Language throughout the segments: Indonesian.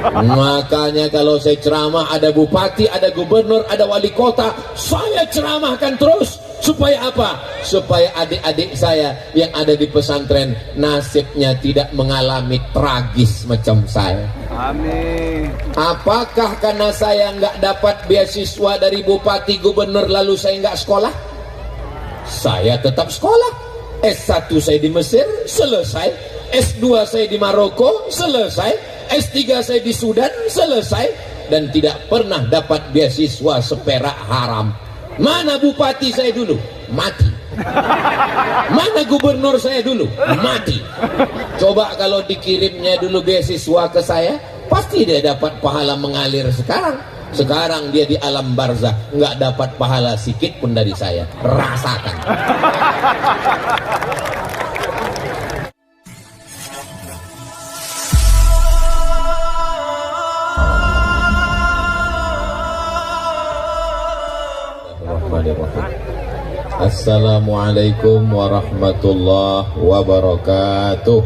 Makanya kalau saya ceramah, ada bupati, ada gubernur, ada wali kota, saya ceramahkan terus. Supaya apa? Supaya adik-adik saya yang ada di pesantren nasibnya tidak mengalami tragis macam saya. Amin. Apakah karena saya nggak dapat beasiswa dari bupati gubernur lalu saya nggak sekolah? Saya tetap sekolah. S1 saya di Mesir, selesai. S2 saya di Maroko, selesai. S3 saya di Sudan, selesai. Dan tidak pernah dapat beasiswa seperak haram. Mana bupati saya dulu? Mati. Mana gubernur saya dulu? Mati. Coba kalau dikirimnya dulu beasiswa ke saya, pasti dia dapat pahala mengalir sekarang. Sekarang dia di alam barzah, nggak dapat pahala sikit pun dari saya. Rasakan. Assalamualaikum warahmatullahi wabarakatuh.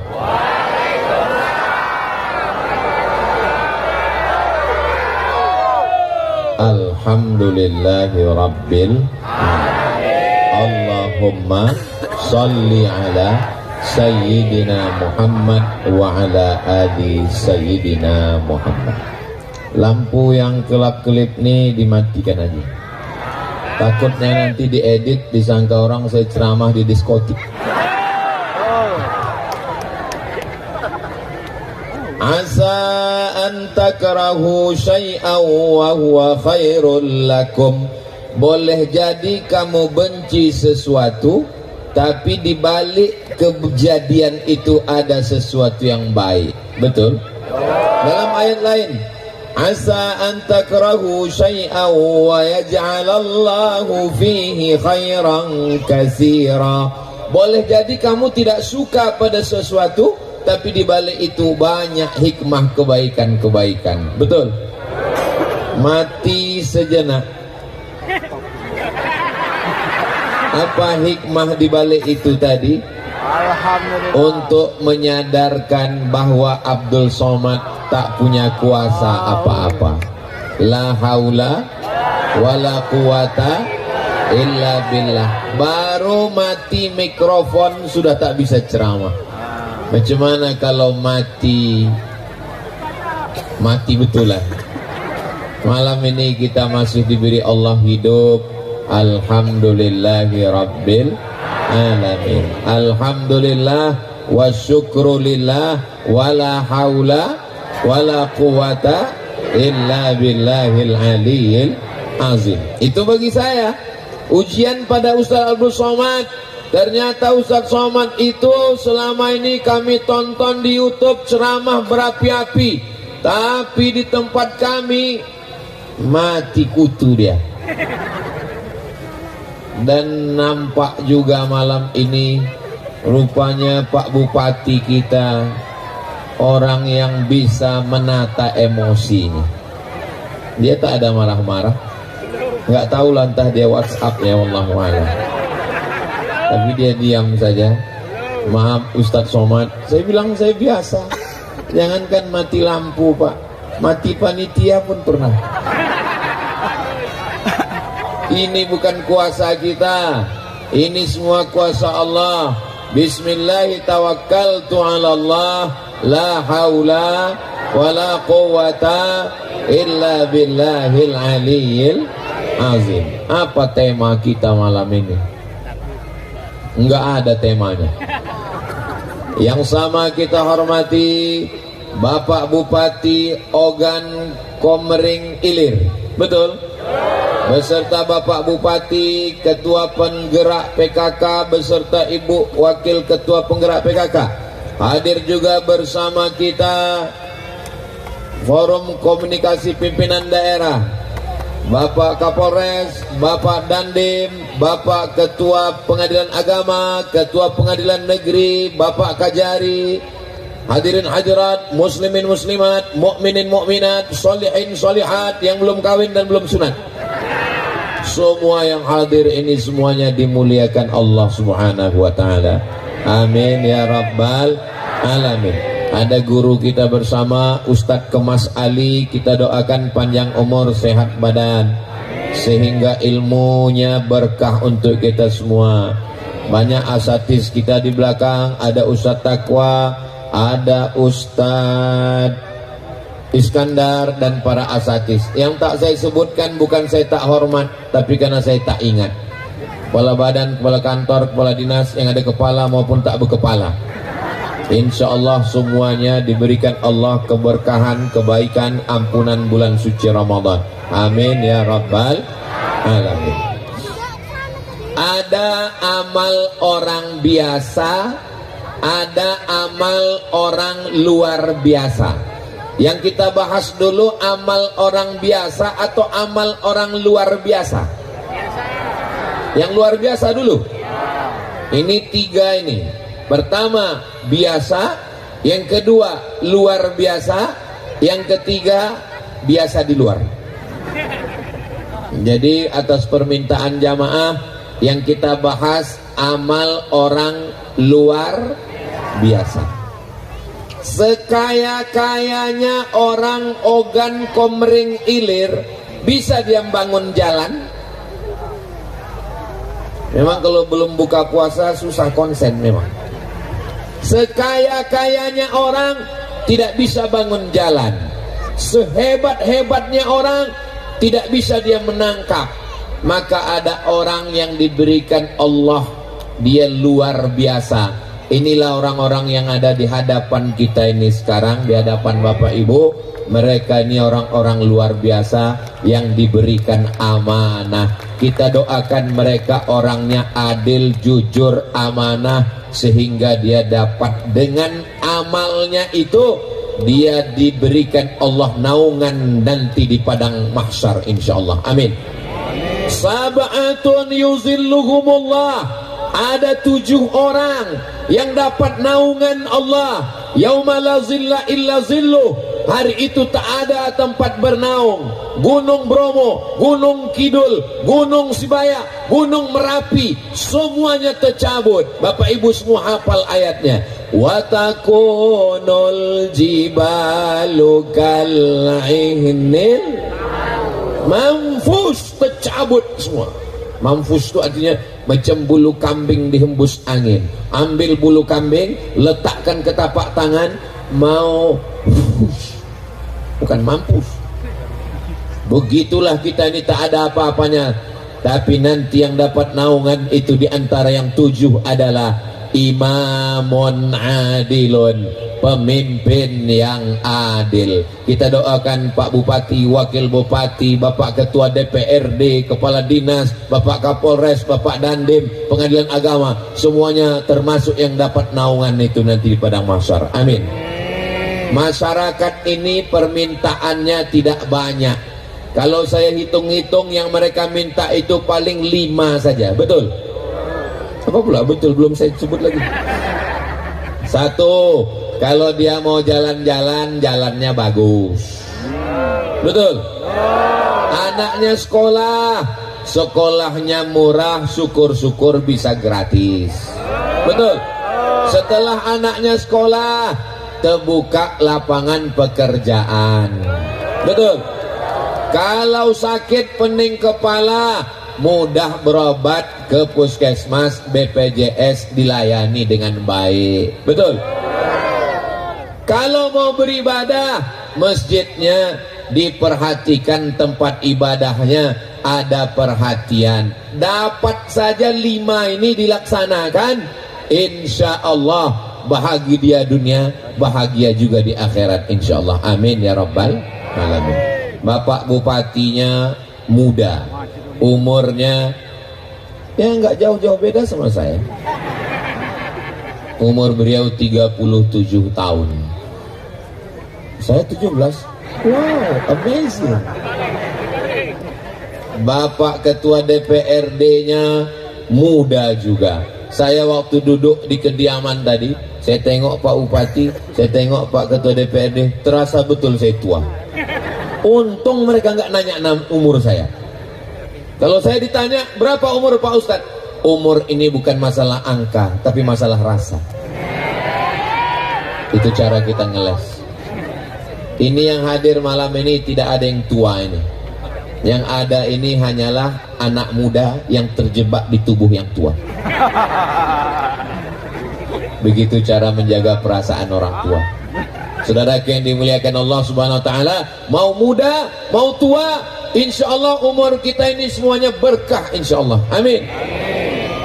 Alhamdulillahi rabbil alamin. Allahumma salli ala sayyidina Muhammad wa ala ali sayyidina Muhammad. Lampu yang kelap-kelip nih dimatikan aja. Takutnya nanti diedit disangka orang saya ceramah di diskotik. Asa an takrahu syai'an wa huwa khairul lakum. Boleh jadi kamu benci sesuatu, tapi di balik kejadian itu ada sesuatu yang baik. Betul? Dalam ayat lain, asa an takrahu syai'an wa yaj'alallahu fihi khairan katsira. Boleh jadi kamu tidak suka pada sesuatu, tapi di balik itu banyak hikmah kebaikan-kebaikan. Betul? Mati sejenak. Apa hikmah di balik itu tadi? Alhamdulillah. Untuk menyadarkan bahwa Abdul Somad tak punya kuasa apa-apa. La haula wala quwata illa billah. Baru mati mikrofon sudah tak bisa ceramah. Macam mana kalau mati betulan? Malam ini kita masih diberi Allah hidup. Alhamdulillahi rabbil alamin. Alhamdulillah wa syukrulillah wala haula wala quwata illa billahil aliyil azim. Itu bagi saya ujian pada Ustaz Abdul Somad. Ternyata Ustaz Somad itu selama ini kami tonton di YouTube ceramah berapi-api, tapi di tempat kami mati kutu dia. Dan nampak juga malam ini rupanya Pak Bupati kita orang yang bisa menata emosinya. Dia tak ada marah-marah. Nggak tahu lah entah dia WhatsApp ya, wallahu a'lam. Tapi dia diam saja. Maaf Ustadz Somad, saya bilang saya biasa. Jangankan mati lampu Pak, mati panitia pun pernah. Ini bukan kuasa kita, ini semua kuasa Allah. Bismillahirrahmanirrahim, tawakkaltu 'ala Allah, la haula wala quwwata illa billahil aliyyil azim. Apa tema kita malam ini? Enggak ada temanya. Yang sama kita hormati Bapak Bupati Ogan Komering Ilir. Betul? Beserta Bapak Bupati, Ketua Penggerak PKK, beserta Ibu Wakil Ketua Penggerak PKK. Hadir juga bersama kita Forum Komunikasi Pimpinan Daerah, Bapak Kapolres, Bapak Dandim, Bapak Ketua Pengadilan Agama, Ketua Pengadilan Negeri, Bapak Kajari. Hadirin hadirat, muslimin muslimat, mukminin mukminat, sholihin sholihat yang belum kawin dan belum sunat. Semua yang hadir ini semuanya dimuliakan Allah Subhanahu wa taala. Amin ya rabbal alamin. Ada guru kita bersama Ustadz Kemas Ali, kita doakan panjang umur, sehat badan, sehingga ilmunya berkah untuk kita semua. Banyak asatiz kita di belakang, ada Ustadz Taqwa, ada Ustadz Iskandar dan para asatiz. Yang tak saya sebutkan bukan saya tak hormat, tapi karena saya tak ingat. Kepala badan, kepala kantor, kepala dinas yang ada kepala maupun tak berkepala, insya Allah semuanya diberikan Allah keberkahan, kebaikan, ampunan bulan suci Ramadan. Amin ya rabbal alamin. Ada amal orang biasa, ada amal orang luar biasa. Yang kita bahas dulu amal orang biasa atau amal orang luar biasa. Yang luar biasa dulu. Ini tiga ini. Pertama biasa, yang kedua luar biasa, yang ketiga biasa di luar. Jadi atas permintaan jamaah yang kita bahas amal orang luar biasa. Sekaya-kayanya orang ogan komering ilir, bisa dia bangun jalan? Memang kalau belum buka puasa susah konsen memang. Sekaya-kayanya orang tidak bisa bangun jalan. Sehebat-hebatnya orang tidak bisa dia menangkap. Maka ada orang yang diberikan Allah, dia luar biasa. Inilah orang-orang yang ada di hadapan kita ini sekarang, di hadapan Bapak Ibu. Mereka ini orang-orang luar biasa yang diberikan amanah. Kita doakan mereka orangnya adil, jujur, amanah, sehingga dia dapat dengan amalnya itu dia diberikan Allah naungan nanti di padang mahsyar insyaallah. Amin. Sab'atun yuzilluhumullah. Ada 7 orang yang dapat naungan Allah. Yauma la zilla illa zilluh. Hari itu tak ada tempat bernaung. Gunung Bromo, Gunung Kidul, Gunung Sibaya, Gunung Merapi, semuanya tercabut. Bapak Ibu semua hafal ayatnya. Wa takunul jibalu kal'ihnil manfus, tercabut semua. Manfus itu artinya macam bulu kambing dihembus angin. Ambil bulu kambing, letakkan ke tapak tangan, mau bukan mampus. Begitulah kita ini tak ada apa-apanya. Tapi nanti yang dapat naungan itu diantara yang 7 adalah imamun adilun, pemimpin yang adil. Kita doakan Pak Bupati, Wakil Bupati, Bapak Ketua DPRD, Kepala Dinas, Bapak Kapolres, Bapak Dandim, Pengadilan Agama, semuanya termasuk yang dapat naungan itu nanti di padang mahsyar. Amin. Masyarakat ini permintaannya tidak banyak. Kalau saya hitung-hitung yang mereka minta itu paling 5 saja. Betul? Apa pula betul, belum saya sebut lagi. 1, kalau dia mau jalan-jalan, jalannya bagus. Betul? Anaknya sekolah, sekolahnya murah, syukur-syukur bisa gratis. Betul? Setelah anaknya sekolah, terbuka lapangan pekerjaan. Betul? Kalau sakit pening kepala, mudah berobat ke puskesmas, BPJS dilayani dengan baik. Betul? Kalau mau beribadah, masjidnya diperhatikan, tempat ibadahnya ada perhatian. Dapat saja 5 ini dilaksanakan, insya Allah bahagia dunia, bahagia juga di akhirat insya Allah. Amin ya rabbal alamin. Bapak Bupatinya muda, umurnya ya nggak jauh-jauh beda sama saya. Umur beliau 37 tahun, saya 17. Wow, amazing. Bapak Ketua DPRD-nya muda juga. Saya waktu duduk di kediaman tadi, saya tengok Pak Bupati, saya tengok Pak Ketua DPRD, terasa betul saya tua. Untung mereka nggak nanya umur saya. Kalau saya ditanya berapa umur Pak Ustadz, umur ini bukan masalah angka, tapi masalah rasa. Itu cara kita ngeles. Ini yang hadir malam ini tidak ada yang tua ini. Yang ada ini hanyalah anak muda yang terjebak di tubuh yang tua. Begitu cara menjaga perasaan orang tua. Saudara yang dimuliakan Allah Subhanahu wa taala, mau muda, mau tua, insyaallah umur kita ini semuanya berkah insyaallah. Amin.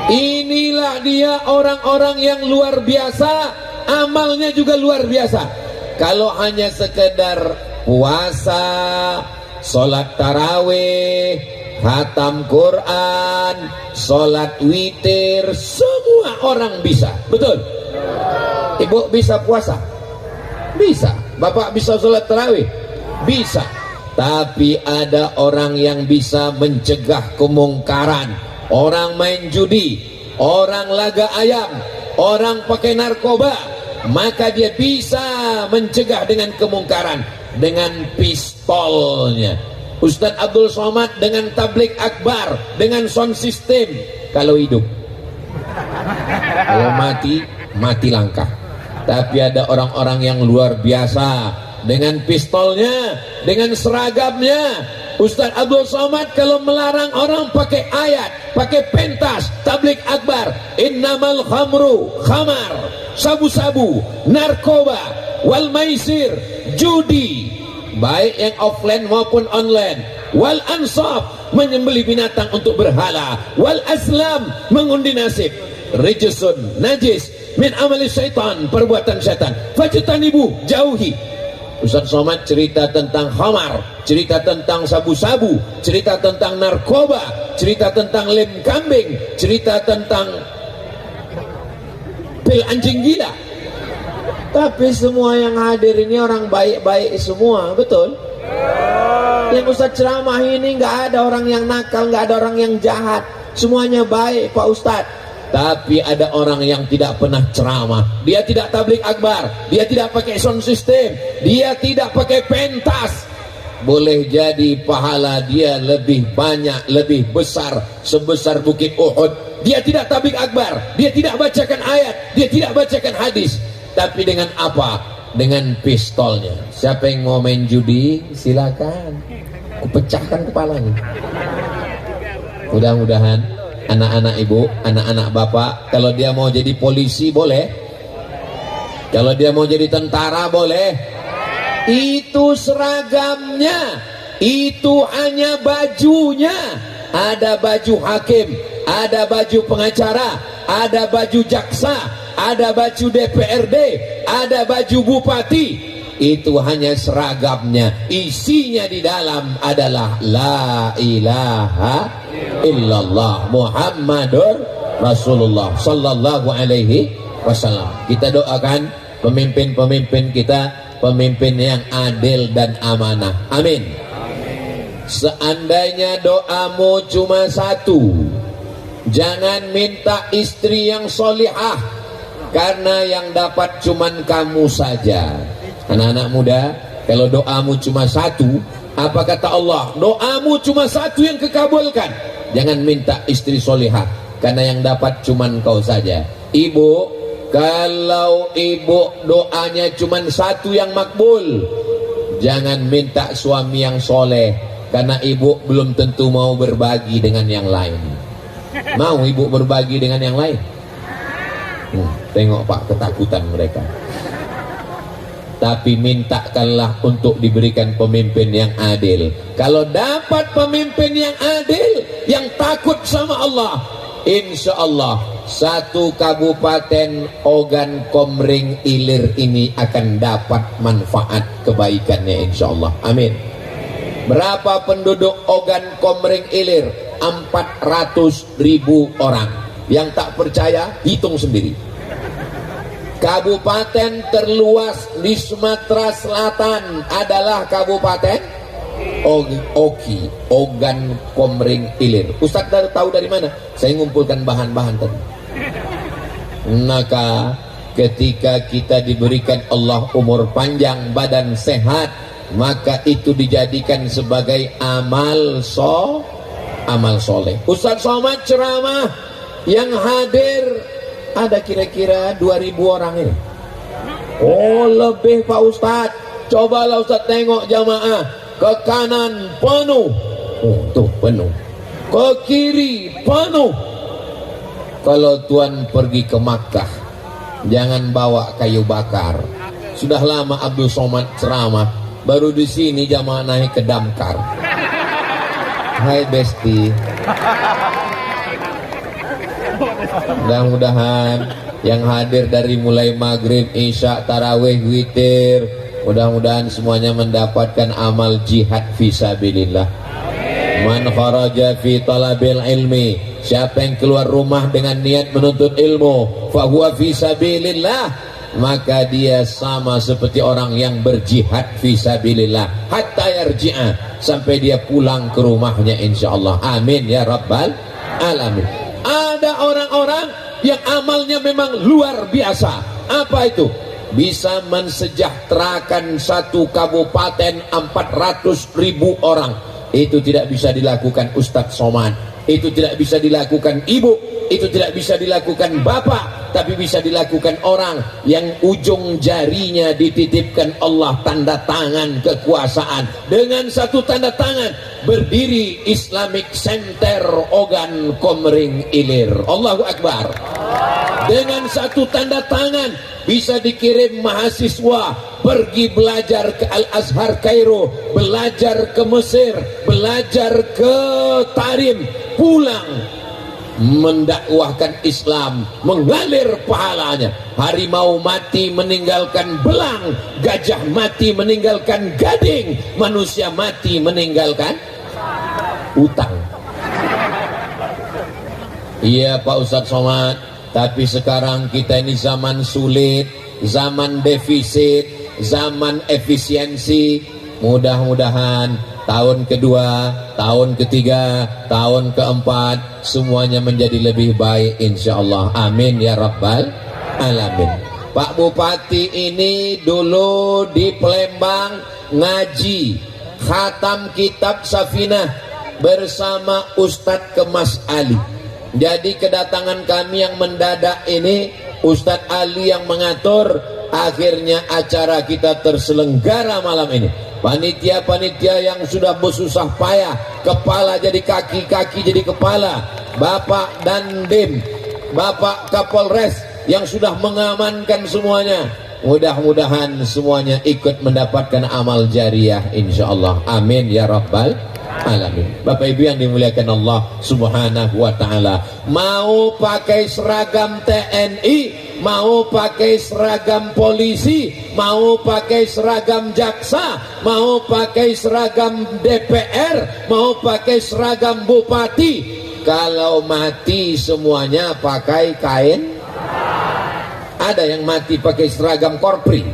Inilah dia orang-orang yang luar biasa, amalnya juga luar biasa. Kalau hanya sekedar puasa, sholat tarawih, khatam Quran, sholat witir, semua orang bisa. Betul? Ibu bisa puasa? Bisa. Bapak bisa sholat tarawih? Bisa. Tapi ada orang yang bisa mencegah kemungkaran. Orang main judi, orang laga ayam, orang pakai narkoba, maka dia bisa mencegah dengan kemungkaran dengan pistolnya. Ustadz Abdul Somad dengan tablik akbar, dengan sound system. Kalau hidup, kalau mati, mati langkah. Tapi ada orang-orang yang luar biasa dengan pistolnya, dengan seragamnya. Ustadz Abdul Somad kalau melarang orang pakai ayat, pakai pentas, tablik akbar, innamal khamru, khamar, sabu-sabu, narkoba, wal maisir, judi, baik yang offline maupun online, wal ansab, menyembelih binatang untuk berhala, wal aslam, mengundi nasib, rijsun, najis, min amali syaitan, perbuatan syaitan, fajtanibu, jauhi. Ustaz Somad cerita tentang khamar, cerita tentang sabu-sabu, cerita tentang narkoba, cerita tentang lem kambing, cerita tentang pil anjing gila. Tapi semua yang hadir ini orang baik-baik semua, betul? Yang Ustaz ceramah ini nggak ada orang yang nakal, nggak ada orang yang jahat, semuanya baik Pak Ustadz. Tapi ada orang yang tidak pernah ceramah, dia tidak tablik akbar, dia tidak pakai sound system, dia tidak pakai pentas. Boleh jadi pahala dia lebih banyak, lebih besar, sebesar bukit Uhud. Dia tidak tablik akbar, dia tidak bacakan ayat, dia tidak bacakan hadis. Tapi dengan apa? Dengan pistolnya. Siapa yang mau main judi, silakan. Kupecahkan kepalanya. Mudah-mudahan anak-anak ibu, anak-anak bapak, kalau dia mau jadi polisi boleh, kalau dia mau jadi tentara boleh. Itu seragamnya, itu hanya bajunya. Ada baju hakim, ada baju pengacara, ada baju jaksa, ada baju DPRD, ada baju bupati. Itu hanya seragamnya. Isinya di dalam adalah la ilaha illallah Muhammadur Rasulullah sallallahu alaihi wasallam. Kita doakan pemimpin-pemimpin kita, pemimpin yang adil dan amanah. Amin. Seandainya doamu cuma satu, jangan minta istri yang solihah, karena yang dapat cuman kamu saja. Anak-anak muda, kalau doamu cuma satu, apa kata Allah? Doamu cuma satu yang kekabulkan. Jangan minta istri solihah, karena yang dapat cuman kau saja. Ibu, kalau ibu doanya cuma satu yang makbul, jangan minta suami yang soleh, karena ibu belum tentu mau berbagi dengan yang lain. Mau ibu berbagi dengan yang lain? Tengok Pak, ketakutan mereka. Tapi mintakanlah untuk diberikan pemimpin yang adil. Kalau dapat pemimpin yang adil, yang takut sama Allah, insya Allah satu kabupaten Ogan Komering Ilir ini akan dapat manfaat kebaikannya insya Allah. Amin. Berapa penduduk Ogan Komering Ilir? 400.000 orang. Yang tak percaya, hitung sendiri. Kabupaten terluas di Sumatera Selatan adalah Kabupaten Oki, Ogan Komering Ilir. Ustaz tahu dari mana? Saya ngumpulkan bahan-bahan tadi. Maka ketika kita diberikan Allah umur panjang, badan sehat, maka itu dijadikan sebagai amal soleh. Ustaz Somad ceramah, yang hadir ada kira-kira 2.000 orang ini. Oh, lebih Pak Ustadz. Cobalah Ustadz tengok jamaah, ke kanan penuh, oh tuh penuh, ke kiri penuh. Kalau tuan pergi ke Makkah, jangan bawa kayu bakar. Sudah lama Abdul Somad ceramah, baru di sini jamaah naik ke damkar. Hai Besti, mudah-mudahan yang hadir dari mulai maghrib, isya, tarawih, witir, mudah-mudahan semuanya mendapatkan amal jihad fisabilillah. Man kharaja fi talabil ilmi, siapa yang keluar rumah dengan niat menuntut ilmu, fahuwa fisabilillah, maka dia sama seperti orang yang berjihad fisabilillah hatta yarji'a, sampai dia pulang ke rumahnya insyaallah. Amin ya rabbal alamin. Ada orang-orang yang amalnya memang luar biasa. Apa itu? Bisa mensejahterakan satu kabupaten 400.000 orang. Itu tidak bisa dilakukan Ustadz Somad, itu tidak bisa dilakukan ibu, itu tidak bisa dilakukan bapak, tapi bisa dilakukan orang yang ujung jarinya dititipkan Allah tanda tangan kekuasaan. Dengan satu tanda tangan berdiri Islamic Center Ogan Komering Ilir. Allahu Akbar. Dengan satu tanda tangan bisa dikirim mahasiswa pergi belajar ke Al-Azhar Kairo, belajar ke Mesir, belajar ke Tarim, pulang mendakwahkan Islam, mengalir pahalanya. Harimau mati meninggalkan belang, gajah mati meninggalkan gading, manusia mati meninggalkan utang. Iya Pak Ustadz Somad, tapi sekarang kita ini zaman sulit, zaman defisit, zaman efisiensi. Mudah-mudahan tahun kedua, tahun ketiga, tahun keempat semuanya menjadi lebih baik insyaallah. Amin ya rabbal alamin. Pak Bupati ini dulu di Palembang ngaji khatam kitab Safinah bersama Ustadz Kemas Ali. Jadi kedatangan kami yang mendadak ini, Ustadz Ali yang mengatur, akhirnya acara kita terselenggara malam ini. Panitia-panitia yang sudah bersusah payah, kepala jadi kaki, kaki jadi kepala, Bapak Dandim, Bapak Kapolres yang sudah mengamankan semuanya, mudah-mudahan semuanya ikut mendapatkan amal jariah insyaallah. Amin ya rabbal alamin. Bapak Ibu yang dimuliakan Allah Subhanahu wa taala, mau pakai seragam TNI, mau pakai seragam polisi, mau pakai seragam jaksa, mau pakai seragam DPR, mau pakai seragam bupati, kalau mati semuanya pakai kain. Ada yang mati pakai seragam korpri,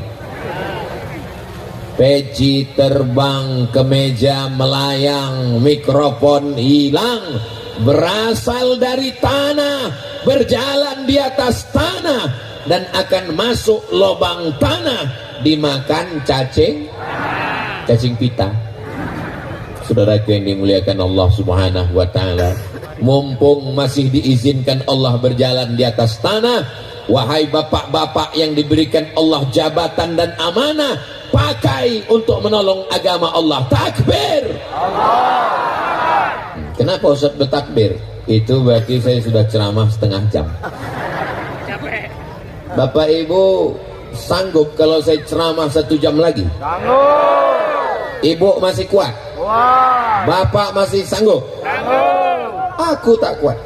peci terbang, kemeja melayang, mikrofon hilang, berasal dari tanah, berjalan di atas tanah, dan akan masuk lubang tanah, dimakan cacing pita. Saudaraku yang dimuliakan Allah Subhanahu wa taala, mumpung masih diizinkan Allah berjalan di atas tanah, wahai bapak-bapak yang diberikan Allah jabatan dan amanah, pakai untuk menolong agama Allah. Takbir. Kenapa Ustaz bertakbir? Itu berarti saya sudah ceramah setengah jam. Bapak Ibu sanggup kalau saya ceramah 1 jam lagi? Sanggup. Ibu masih kuat? Kuat. Bapak masih sanggup? Sanggup. Aku tak kuat.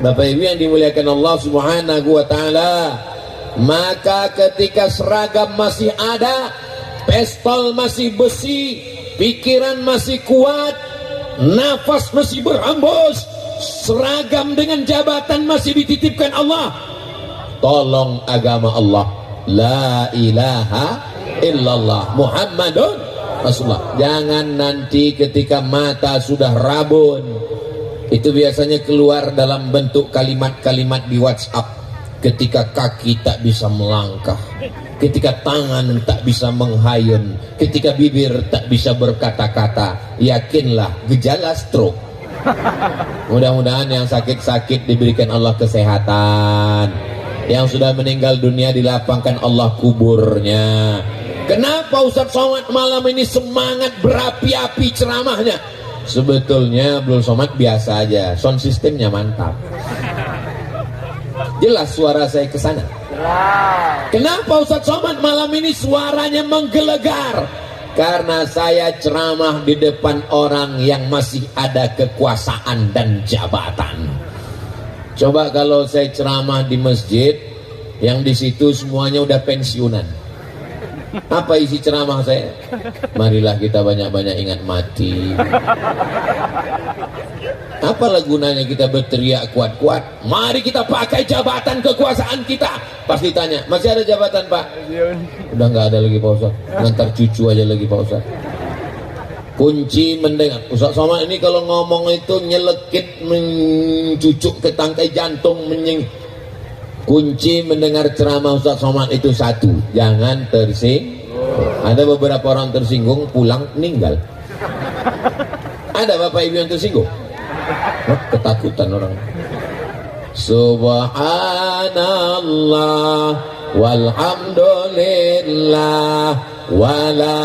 Bapak Ibu yang dimuliakan Allah Subhanahu wa taala, maka ketika seragam masih ada, pistol masih besi, pikiran masih kuat, nafas masih berhembus, seragam dengan jabatan masih dititipkan Allah, tolong agama Allah, la ilaha illallah Muhammadun Rasulullah. Jangan nanti ketika mata sudah rabun, itu biasanya keluar dalam bentuk kalimat-kalimat di WhatsApp, ketika kaki tak bisa melangkah, ketika tangan tak bisa menghayun, ketika bibir tak bisa berkata-kata, yakinlah gejala stroke. Mudah-mudahan yang sakit-sakit diberikan Allah kesehatan, Yang sudah meninggal dunia dilapangkan Allah kuburnya. Kenapa Ustadz Somad malam ini semangat berapi-api ceramahnya? Sebetulnya Abdul Somad biasa aja, sound systemnya mantap. Jelas suara saya ke sana. Kenapa Ustadz Somad malam ini suaranya menggelegar? Karena saya ceramah di depan orang yang masih ada kekuasaan dan jabatan. Coba kalau saya ceramah di masjid yang di situ semuanya udah pensiunan, apa isi ceramah saya? Marilah kita banyak-banyak ingat mati. Apalah gunanya kita berteriak kuat-kuat? Mari kita pakai jabatan kekuasaan kita. Pasti tanya, masih ada jabatan Pak? Udah nggak ada lagi Pak Ustaz. Ngantar cucu aja lagi Pak Ustaz. Kunci mendengar. Ustaz Somad ini kalau ngomong itu nyelekit, mencucuk ke tangkai jantung, kunci mendengar ceramah Ustaz Somad itu satu, jangan tersinggung. Ada beberapa orang tersinggung pulang meninggal. Ada bapak ibu yang tersinggung? Ketakutan orang. Subhanallah walhamdulillah wala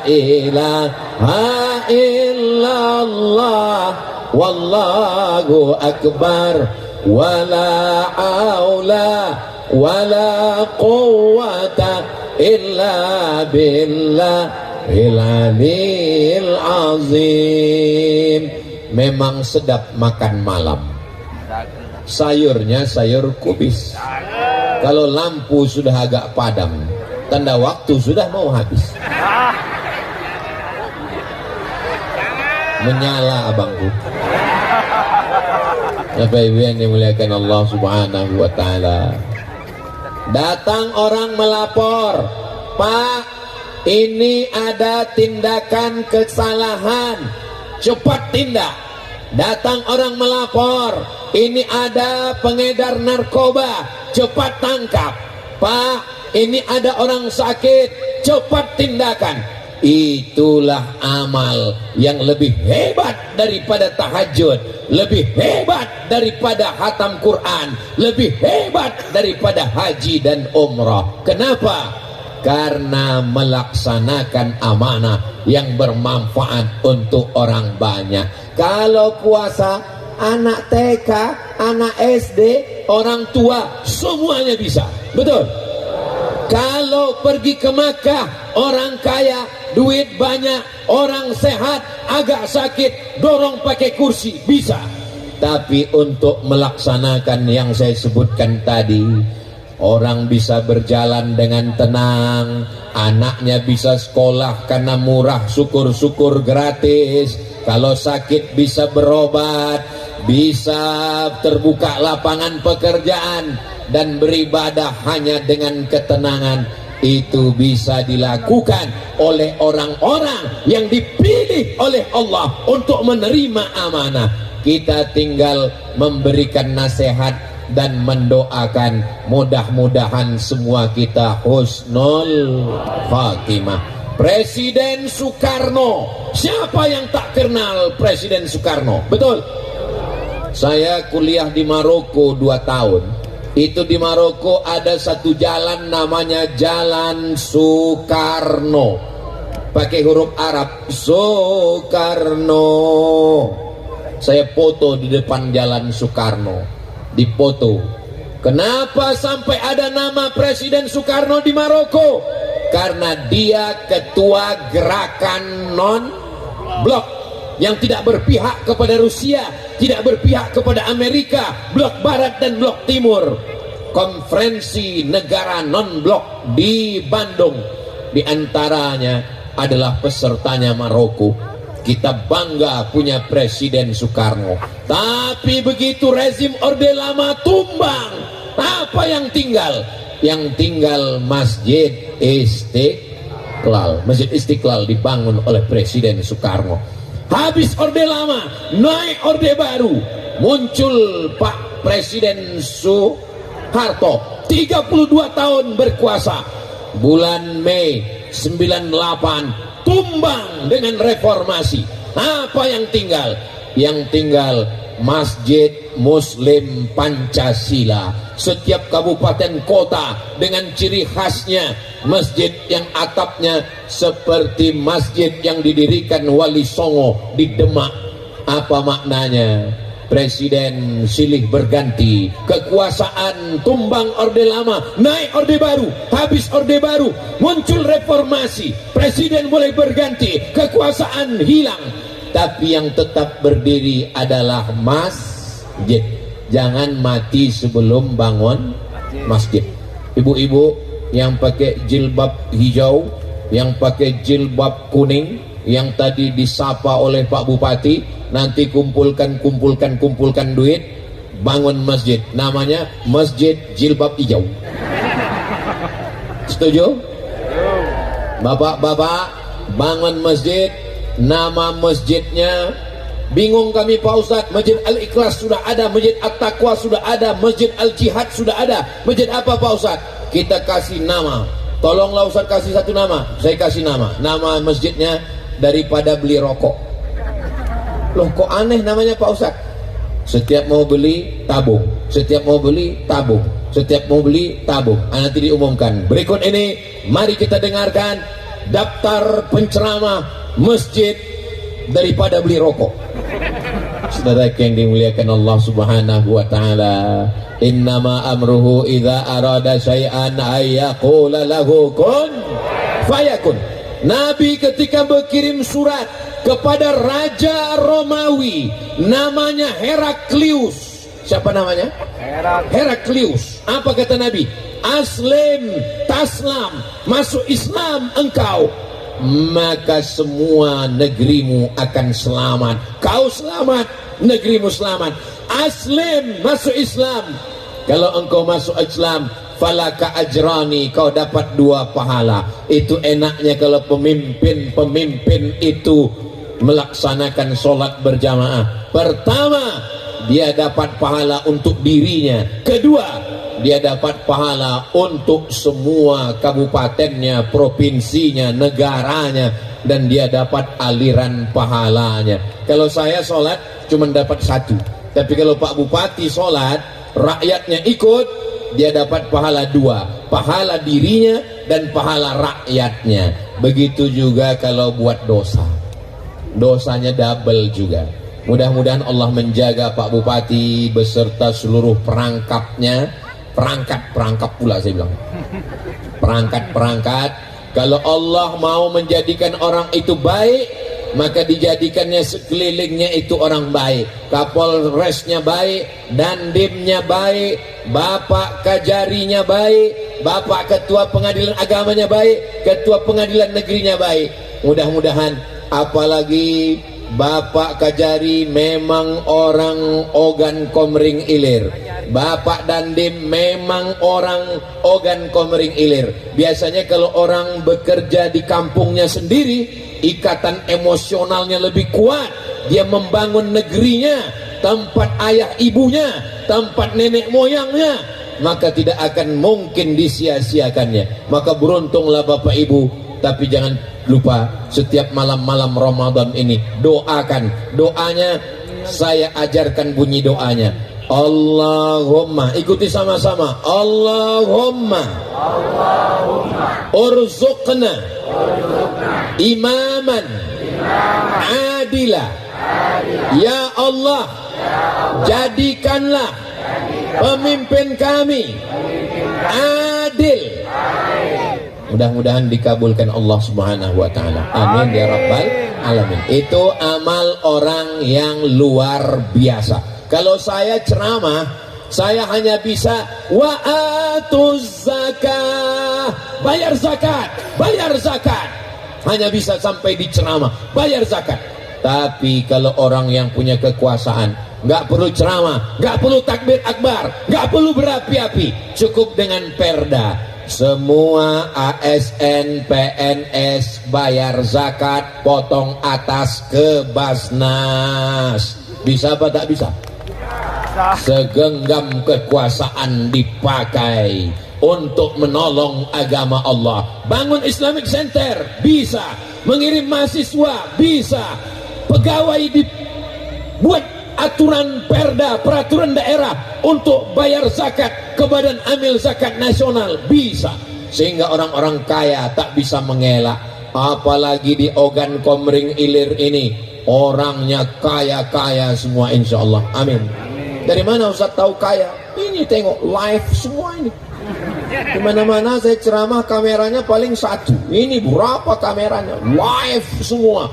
ilaha illallah wallahu akbar wala aula wala quwwata illa billahil aliyil azim. Memang sedap makan malam. Sayurnya sayur kubis. Kalau lampu sudah agak padam, tanda waktu sudah mau habis. Menyala abangku. Bapak Ibu yang dimuliakan Allah Subhanahu wa taala. Datang orang melapor, "Pak, ini ada tindakan kesalahan, cepat tindak." Datang orang melapor, "Ini ada pengedar narkoba, cepat tangkap." "Pak, ini ada orang sakit, cepat tindakan." Itulah amal yang lebih hebat daripada tahajud, lebih hebat daripada khatam Quran, lebih hebat daripada haji dan umrah. Kenapa? Karena melaksanakan amanah yang bermanfaat untuk orang banyak. Kalau puasa, anak TK, anak SD, orang tua, semuanya bisa. Betul? Kalau pergi ke Makkah, orang kaya, duit banyak, orang sehat, agak sakit, dorong pakai kursi, bisa. Tapi untuk melaksanakan yang saya sebutkan tadi, orang bisa berjalan dengan tenang, anaknya bisa sekolah karena murah, syukur-syukur gratis. Kalau sakit bisa berobat, bisa terbuka lapangan pekerjaan, dan beribadah hanya dengan ketenangan. Itu bisa dilakukan oleh orang-orang yang dipilih oleh Allah untuk menerima amanah. Kita tinggal memberikan nasihat dan mendoakan, mudah-mudahan semua kita husnul khatimah. Presiden Soekarno, siapa yang tak kenal Presiden Soekarno? Betul? Saya kuliah di Maroko 2 tahun. Itu di Maroko ada satu jalan namanya Jalan Soekarno, pakai huruf Arab, Soekarno. Saya foto di depan Jalan Soekarno, dipoto. Kenapa sampai ada nama Presiden Soekarno di Maroko? Karena dia ketua gerakan non-blok yang tidak berpihak kepada Rusia, tidak berpihak kepada Amerika, blok barat dan blok timur. Konferensi negara non-blok di Bandung, di antaranya adalah pesertanya Maroko. Kita bangga punya Presiden Soekarno. Tapi begitu rezim Orde Lama tumbang, apa yang tinggal? Yang tinggal Masjid Istiqlal. Masjid Istiqlal dibangun oleh Presiden Soekarno. Habis Orde Lama, naik Orde Baru, muncul Pak Presiden Soeharto, 32 tahun berkuasa. Bulan Mei 98 tumbang dengan reformasi. Apa yang tinggal? Yang tinggal Masjid Muslim Pancasila. Setiap kabupaten kota dengan ciri khasnya, masjid yang atapnya seperti masjid yang didirikan Wali Songo di Demak. Apa maknanya? Presiden silih berganti, kekuasaan tumbang orde lama, naik orde baru, habis orde baru, muncul reformasi, presiden boleh berganti, kekuasaan hilang, tapi yang tetap berdiri adalah masjid. Jangan mati sebelum bangun masjid. Ibu-ibu yang pakai jilbab hijau, yang pakai jilbab kuning, yang tadi disapa oleh Pak Bupati, nanti kumpulkan duit, bangun masjid, namanya Masjid Jilbab Hijau. Setuju? Bapak-bapak bangun masjid, nama masjidnya bingung kami Pak Ustadz. Masjid Al-Ikhlas sudah ada, Masjid At-Taqwa sudah ada, Masjid Al-Jihad sudah ada, masjid apa Pak Ustadz? Kita kasih nama, tolonglah Ustadz kasih satu nama. Saya kasih nama masjidnya daripada beli rokok. Loh kok aneh namanya Pak Ustadz? Setiap mau beli tabung, setiap mau beli tabung, setiap mau beli tabung. Nanti diumumkan. Berikut ini mari kita dengarkan daftar penceramah masjid daripada beli rokok. Saudara yang dimuliakan Allah Subhanahu wa taala, innama amruhu idza arada syai'an ayyaqula lahu kun fayakun. Nabi ketika berkirim surat kepada Raja Romawi namanya Heraklius. Siapa namanya? Heraklius. Apa kata Nabi? Aslim taslam, masuk Islam engkau, maka semua negerimu akan selamat. Kau selamat, negerimu selamat. Aslim, masuk Islam. Kalau engkau masuk Islam, falaka ajrani, kau dapat 2 pahala. Itu enaknya kalau pemimpin itu melaksanakan sholat berjamaah. Pertama, dia dapat pahala untuk dirinya. Kedua, dia dapat pahala untuk semua kabupatennya, provinsinya, negaranya, dan dia dapat aliran pahalanya. Kalau saya sholat cuma dapat 1, tapi kalau Pak Bupati sholat, rakyatnya ikut, dia dapat pahala 2, pahala dirinya dan pahala rakyatnya. Begitu juga kalau buat dosa, dosanya double juga. Mudah-mudahan Allah menjaga Pak Bupati beserta seluruh perangkapnya, perangkat pula saya bilang, perangkat. Kalau Allah mau menjadikan orang itu baik, maka dijadikannya sekelilingnya itu orang baik. Kapolresnya baik, dandimnya baik, bapak kajarinya baik, bapak ketua pengadilan agamanya baik, ketua pengadilan negerinya baik. Mudah-mudahan, apalagi Bapak Kajari memang orang Ogan Komering Ilir, Bapak Dandim memang orang Ogan Komering Ilir. Biasanya kalau orang bekerja di kampungnya sendiri, ikatan emosionalnya lebih kuat. Dia membangun negerinya, tempat ayah ibunya, tempat nenek moyangnya, maka tidak akan mungkin disia-siakannya. Maka beruntunglah Bapak Ibu. Tapi jangan lupa setiap malam-malam Ramadan ini doakan. Doanya saya ajarkan bunyi doanya. Allahumma, ikuti sama-sama. Allahumma urzuqna imaman adila. Ya Allah, jadikanlah pemimpin kami adil. Mudah-mudahan dikabulkan Allah Subhanahu wa taala. Amin ya rabbal alamin. Itu amal orang yang luar biasa. Kalau saya ceramah, saya hanya bisa wa atuz zakah, bayar zakat, bayar zakat. Hanya bisa sampai di ceramah, bayar zakat. Tapi kalau orang yang punya kekuasaan, nggak perlu ceramah, nggak perlu takbir akbar, nggak perlu berapi-api, cukup dengan perda. Semua ASN, PNS bayar zakat, potong atas ke Basnas. Bisa apa tak bisa? Segenggam kekuasaan dipakai untuk menolong agama Allah. Bangun Islamic Center bisa, mengirim mahasiswa bisa, pegawai dibuat aturan perda, peraturan daerah untuk bayar zakat ke Badan Amil Zakat Nasional, bisa, sehingga orang-orang kaya tak bisa mengelak. Apalagi di Ogan Komering Ilir ini orangnya kaya-kaya semua, insya Allah, amin. Dari mana Ustaz tahu kaya? Ini tengok live semua ini. Di mana-mana saya ceramah kameranya paling satu. Ini berapa kameranya? Live semua.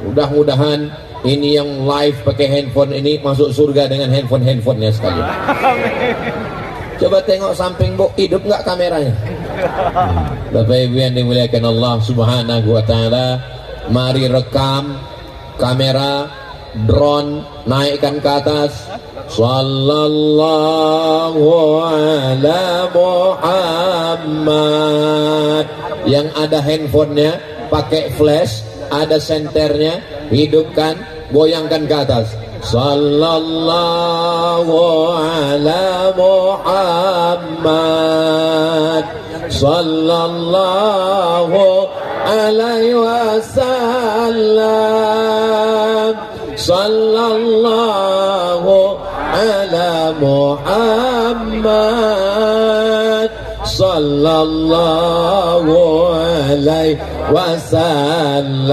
Mudah-mudahan ini yang live pakai handphone ini masuk surga dengan handphonenya sekalian. Coba tengok samping bu, hidup nggak kameranya? Bapak Ibu yang dimuliakan Allah Subhanahu wa Ta'ala, mari rekam kamera drone, naikkan ke atas. Sallallahu ala Muhammad. Yang ada handphonenya pakai flash, ada senternya, hidupkan, goyangkan ke atas. Sallallahu ala Muhammad, sallallahu alaihi wasallam, sallallahu ala Muhammad, sallallahu alaihi wasallam.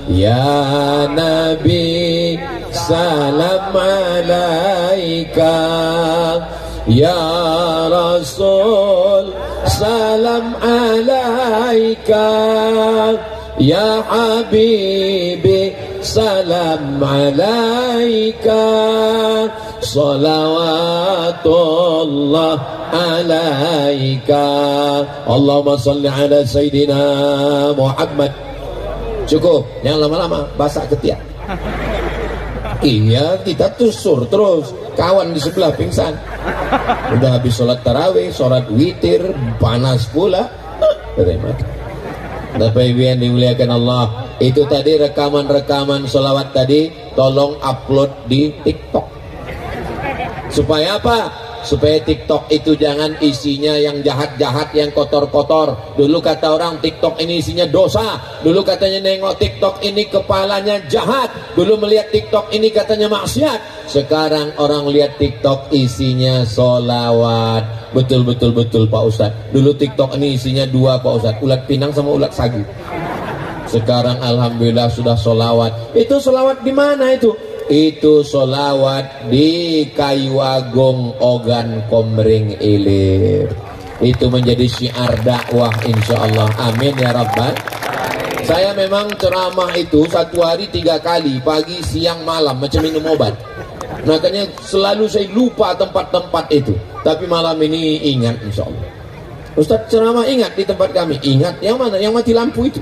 Ya Nabi salam alaika, ya Rasul salam alaika, ya Habibi salam alaika, salawatullah alaika. Allahumma salli ala Sayyidina Muhammad. Cukup, jangan lama-lama, basah ketiak. Iya, kita tusur terus. Kawan di sebelah pingsan. Udah habis sholat tarawih, sholat witir, panas pula. Bapak Ibu yang dimuliakan Allah, itu tadi rekaman-rekaman sholawat tadi, tolong upload di TikTok. Supaya apa? Supaya TikTok itu jangan isinya yang jahat-jahat, yang kotor-kotor. Dulu kata orang TikTok ini isinya dosa. Dulu katanya nengok TikTok ini kepalanya jahat. Dulu melihat TikTok ini katanya maksiat. Sekarang orang lihat TikTok isinya solawat. Betul Pak Ustadz. Dulu TikTok ini isinya dua Pak Ustadz, ulat pinang sama ulat sagu. Sekarang alhamdulillah sudah solawat. Itu solawat di mana itu? Itu solawat di Kayu Agung Ogan Komering Ilir. Itu menjadi syiar dakwah insyaallah, amin ya rabbal. Saya memang ceramah itu satu hari 3 kali, pagi, siang, malam, macam minum obat. Makanya selalu saya lupa tempat-tempat itu. Tapi malam ini ingat insyaallah. Ustaz ceramah ingat di tempat kami. Ingat yang mana? Yang mati lampu itu.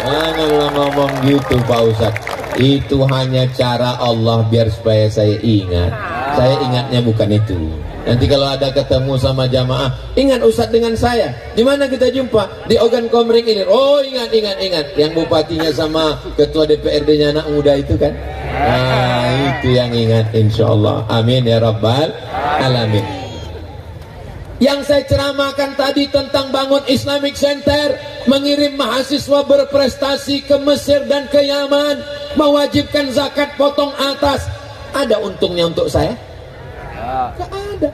Janganlah ngomong gitu Pak Ustaz. Itu hanya cara Allah biar supaya saya ingat. Saya ingatnya bukan itu. Nanti kalau ada ketemu sama jamaah, ingat Ustaz dengan saya. Di mana kita jumpa? Di Ogan Komering Ilir. Oh ingat. Yang bupatinya sama ketua DPRD-nya anak muda itu kan. Nah itu yang ingat insyaallah. Amin ya rabbal alamin. Yang saya ceramahkan tadi tentang bangun Islamic Center, mengirim mahasiswa berprestasi ke Mesir dan ke Yaman, mewajibkan zakat potong atas. Ada untungnya untuk saya? Tidak ada.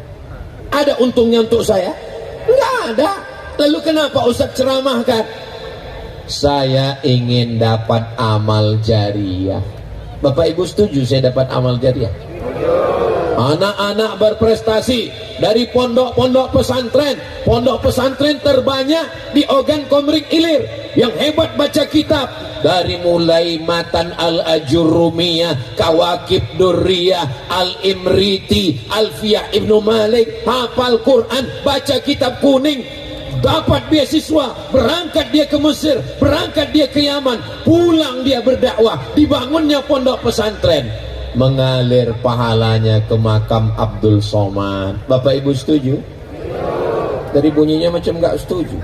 Ada untungnya untuk saya? Tidak ada. Lalu kenapa Ustaz ceramahkan? Saya ingin dapat amal jariah. Bapak Ibu setuju saya dapat amal jariah? Anak-anak berprestasi dari pondok-pondok pesantren terbanyak di Ogan Komering Ilir, yang hebat baca kitab dari mulai Matan Al-Ajurrumiyah, Kawakib Durriyah, Al-Imriti, Alfiyah Ibnu Malik, hafal Quran, baca kitab kuning, dapat beasiswa, berangkat dia ke Mesir, berangkat dia ke Yaman, pulang dia berdakwah, dibangunnya pondok pesantren, mengalir pahalanya ke makam Abdul Somad. Bapak Ibu setuju? Dari bunyinya macam nggak setuju.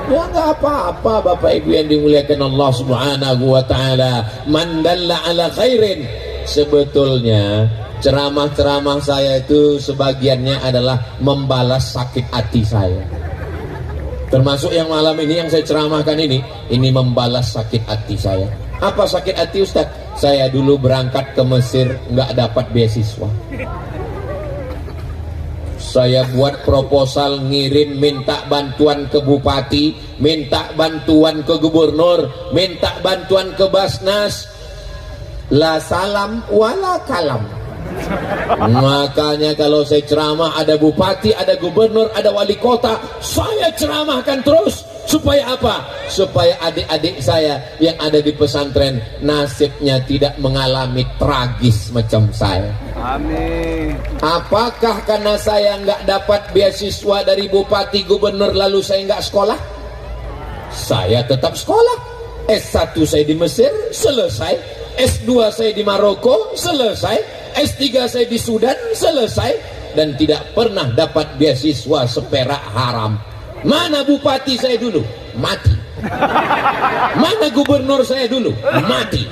Ya nggak apa-apa Bapak Ibu yang dimuliakan Allah Subhanahu wa Ta'ala. Man dalla ala khairin. Sebetulnya ceramah-ceramah saya itu sebagiannya adalah membalas sakit hati saya. Termasuk yang malam ini yang saya ceramahkan ini membalas sakit hati saya. Apa sakit hati Ustaz? Saya dulu berangkat ke Mesir nggak dapat beasiswa. Saya buat proposal ngirim, minta bantuan ke bupati, minta bantuan ke gubernur, minta bantuan ke Basnas. La salam wala kalam. Makanya kalau saya ceramah ada bupati, ada gubernur, ada wali kota, saya ceramahkan terus. Supaya apa? Supaya adik-adik saya yang ada di pesantren nasibnya tidak mengalami tragis macam saya. Amin. Apakah karena saya nggak dapat beasiswa dari bupati gubernur lalu saya nggak sekolah? Saya tetap sekolah. S1 saya di Mesir, selesai. S2 saya di Maroko, selesai. S3 saya di Sudan, selesai. Dan tidak pernah dapat beasiswa seperak haram. Mana bupati saya dulu? Mati. Mana gubernur saya dulu? Mati.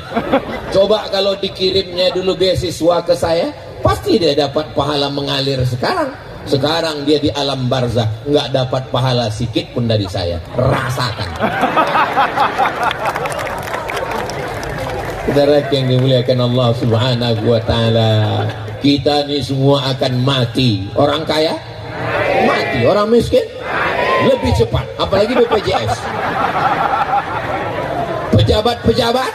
Coba kalau dikirimnya dulu beasiswa ke saya, pasti dia dapat pahala mengalir sekarang. Sekarang dia di alam barzah, nggak dapat pahala sikit pun dari saya. Rasakan. Saudara yang dimuliakan Allah Subhanahu wa taala, kita ini semua akan mati. Orang kaya mati, orang miskin lebih cepat, apalagi BPJS. Pejabat-pejabat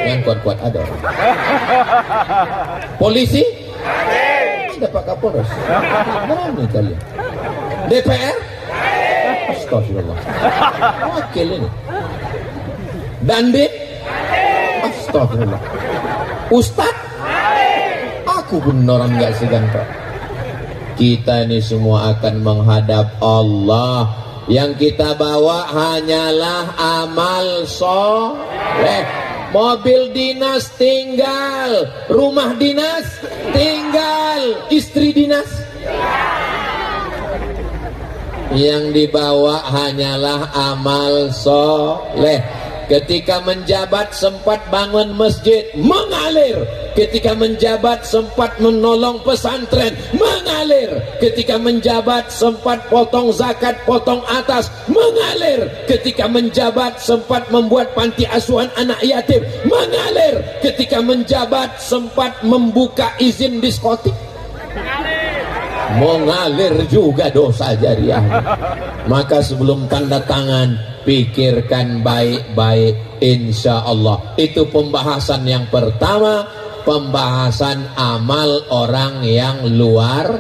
yang kuat-kuat ada. Polisi ada Pak Kapolres. Berani kalian. DPR astagfirullah. Wakil ini. Dandim astagfirullah. Ustaz aku pun orang nggak segan Pak. Kita ini semua akan menghadap Allah. Yang kita bawa hanyalah amal soleh. Mobil dinas tinggal, rumah dinas tinggal, istri dinas. Yang dibawa hanyalah amal soleh. Ketika menjabat sempat bangun masjid, mengalir. Ketika menjabat sempat menolong pesantren, mengalir. Ketika menjabat sempat potong zakat, potong atas, mengalir. Ketika menjabat sempat membuat panti asuhan anak yatim, mengalir. Ketika menjabat sempat membuka izin diskotik, mengalir juga dosa jariah. Maka sebelum tanda tangan, pikirkan baik-baik, insya Allah. Itu pembahasan yang pertama, pembahasan amal orang yang luar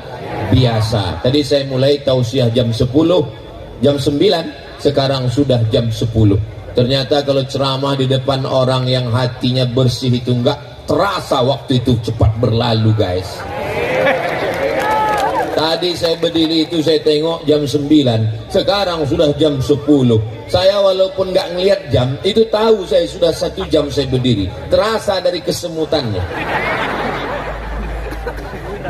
biasa. Tadi saya mulai tausiah jam 10, jam 9, sekarang sudah jam 10. Ternyata kalau ceramah di depan orang yang hatinya bersih itu enggak terasa waktu itu cepat berlalu guys. Tadi saya berdiri itu saya tengok jam 9, sekarang sudah jam 10. Saya walaupun nggak ngelihat jam, itu tahu saya sudah 1 jam saya berdiri. Terasa dari kesemutannya.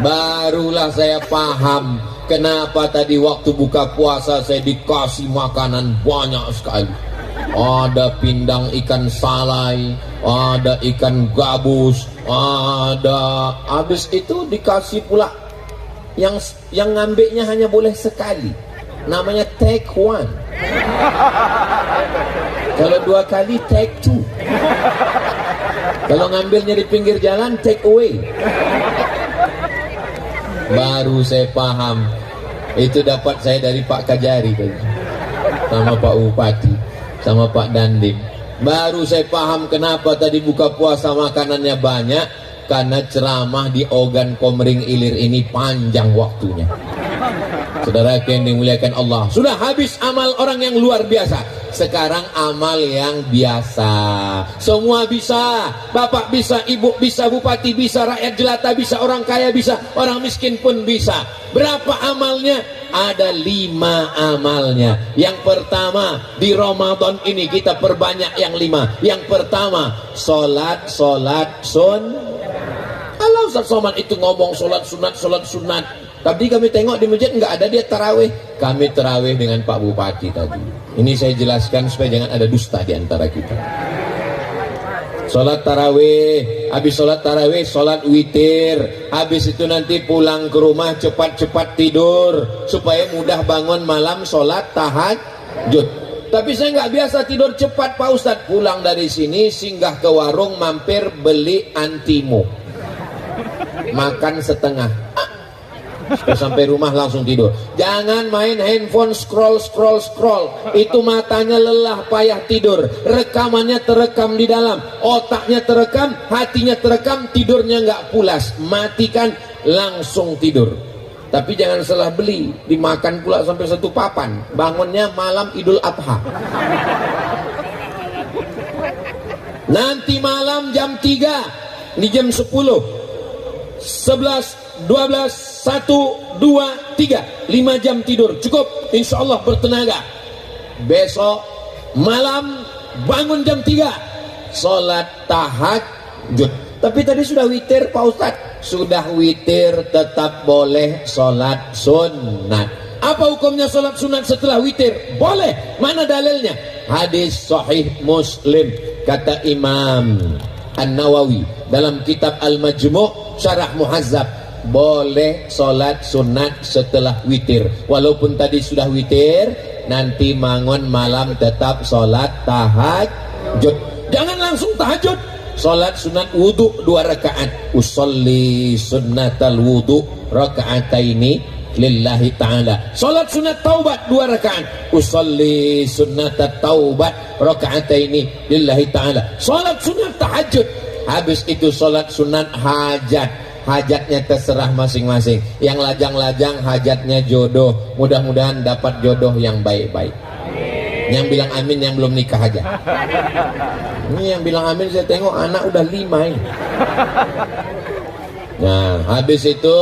Barulah saya paham kenapa tadi waktu buka puasa saya dikasih makanan banyak sekali. Ada pindang ikan salai, ada ikan gabus, ada. Habis itu dikasih pula yang ngambilnya hanya boleh sekali, namanya take one. Kalau 2 kali take 2. Kalau ngambilnya di pinggir jalan take away. Baru saya paham itu dapat saya dari Pak Kajari tadi, sama Pak Bupati, sama Pak Dandim. Baru saya paham kenapa tadi buka puasa makanannya banyak. Karena ceramah di Ogan Komering Ilir ini panjang waktunya. Saudara yang dimuliakan Allah, sudah habis amal orang yang luar biasa. Sekarang amal yang biasa. Semua bisa. Bapak bisa, ibu bisa, bupati bisa, rakyat jelata bisa, orang kaya bisa, orang miskin pun bisa. Berapa amalnya? Ada 5 amalnya. Yang pertama, di Ramadan ini kita perbanyak yang 5. Yang pertama, solat sun. Kalau Ustaz Somad itu ngomong sholat sunat, tapi kami tengok di masjid nggak ada dia tarawih. Kami tarawih dengan Pak Bupati tadi. Ini saya jelaskan supaya jangan ada dusta di antara kita. Sholat tarawih, habis sholat tarawih sholat witir, habis itu nanti pulang ke rumah cepat-cepat tidur supaya mudah bangun malam sholat tahajud. Tapi saya nggak biasa tidur cepat Pak Ustadz. Pulang dari sini singgah ke warung, mampir beli antimo, makan setengah, sampai rumah langsung tidur. Jangan main handphone scroll, itu matanya lelah, payah tidur. Rekamannya terekam di dalam, otaknya terekam, hatinya terekam, tidurnya nggak pulas. Matikan, langsung tidur. Tapi jangan salah beli, dimakan pula sampai satu papan. Bangunnya malam Idul Adha. Nanti malam jam 3, di jam 10, 11, 12, 1, 2, 3, 5 jam tidur cukup, insya Allah bertenaga. Besok malam bangun jam 3, sholat tahajud. Tapi tadi sudah witir Pak Ustadz. Sudah witir tetap boleh sholat sunat. Apa hukumnya sholat sunat setelah witir? Boleh. Mana dalilnya? Hadis sahih Muslim, kata Imam An-Nawawi dalam kitab Al-Majmu' Syarah Muhazzab, boleh sholat sunat setelah witir. Walaupun tadi sudah witir, nanti bangun malam tetap sholat tahajud. Jangan langsung tahajud. Sholat sunat wudu 2 rakaat. Usolli sunnatal wudu raka'ataini lillahi ta'ala. Sholat sunat taubat 2 rakaat. Usolli sunnatat taubat raka'ataini lillahi ta'ala. Sholat sunat tahajud. Habis itu sholat sunat hajat. Hajatnya terserah masing-masing. Yang lajang-lajang hajatnya jodoh. Mudah-mudahan dapat jodoh yang baik-baik. Yang bilang amin yang belum nikah aja. Ini yang bilang amin saya tengok anak udah 5 ini. Nah, habis itu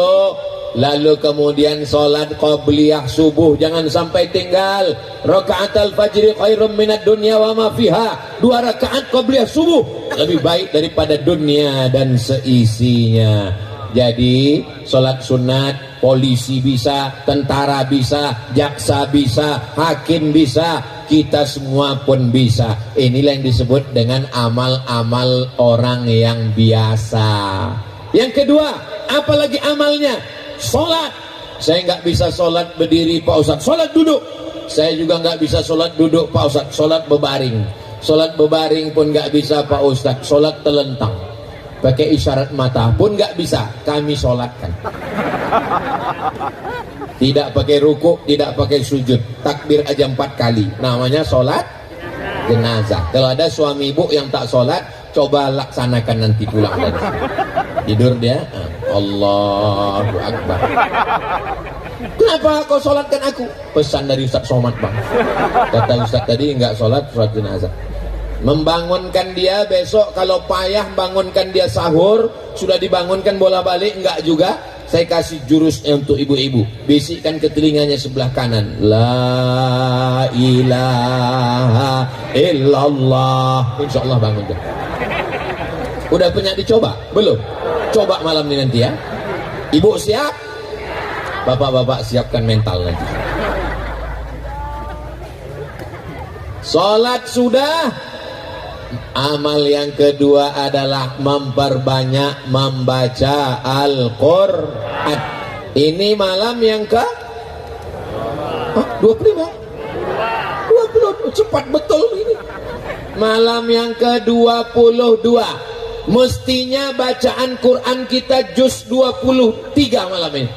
lalu kemudian sholat qabliyah subuh, jangan sampai tinggal. Raka'atul fajri khairum minad dunya wa ma fiha. 2 rakaat qabliyah subuh lebih baik daripada dunia dan seisinya. Jadi sholat sunat, polisi bisa, tentara bisa, jaksa bisa, hakim bisa, kita semua pun bisa. Inilah yang disebut dengan amal-amal orang yang biasa. Yang kedua, apalagi amalnya? Sholat. Saya nggak bisa sholat berdiri Pak Ustadz. Sholat duduk. Saya juga nggak bisa sholat duduk Pak Ustadz. Sholat bebaring. Sholat bebaring pun nggak bisa Pak Ustadz. Sholat telentang. Pakai isyarat mata pun nggak bisa, kami sholatkan. Tidak pakai ruku, tidak pakai sujud, takbir aja 4 kali. Namanya sholat jenazah. Kalau ada suami ibu yang tak sholat, coba laksanakan nanti pulang dari sini. Tidur dia, Allahu Akbar. Kenapa kau sholatkan aku? Pesan dari Ustaz Somad bang. Kata Ustaz tadi nggak sholat jenazah. Membangunkan dia besok, kalau payah bangunkan dia sahur, sudah dibangunkan bola balik enggak juga. Saya kasih jurusnya untuk ibu-ibu, bisikkan ke telinganya sebelah kanan, la ilaha illallah, insya Allah bangun tuh. Udah pernah dicoba? Belum? Coba malam ini nanti ya. Ibu siap? Bapak-bapak siapkan mental nanti. Sholat sudah. Amal yang kedua adalah memperbanyak membaca Al-Quran. Ini malam yang ke 25. 20, cepat betul ini. Malam yang ke-22. Mestinya bacaan Quran kita juz 23 malam ini.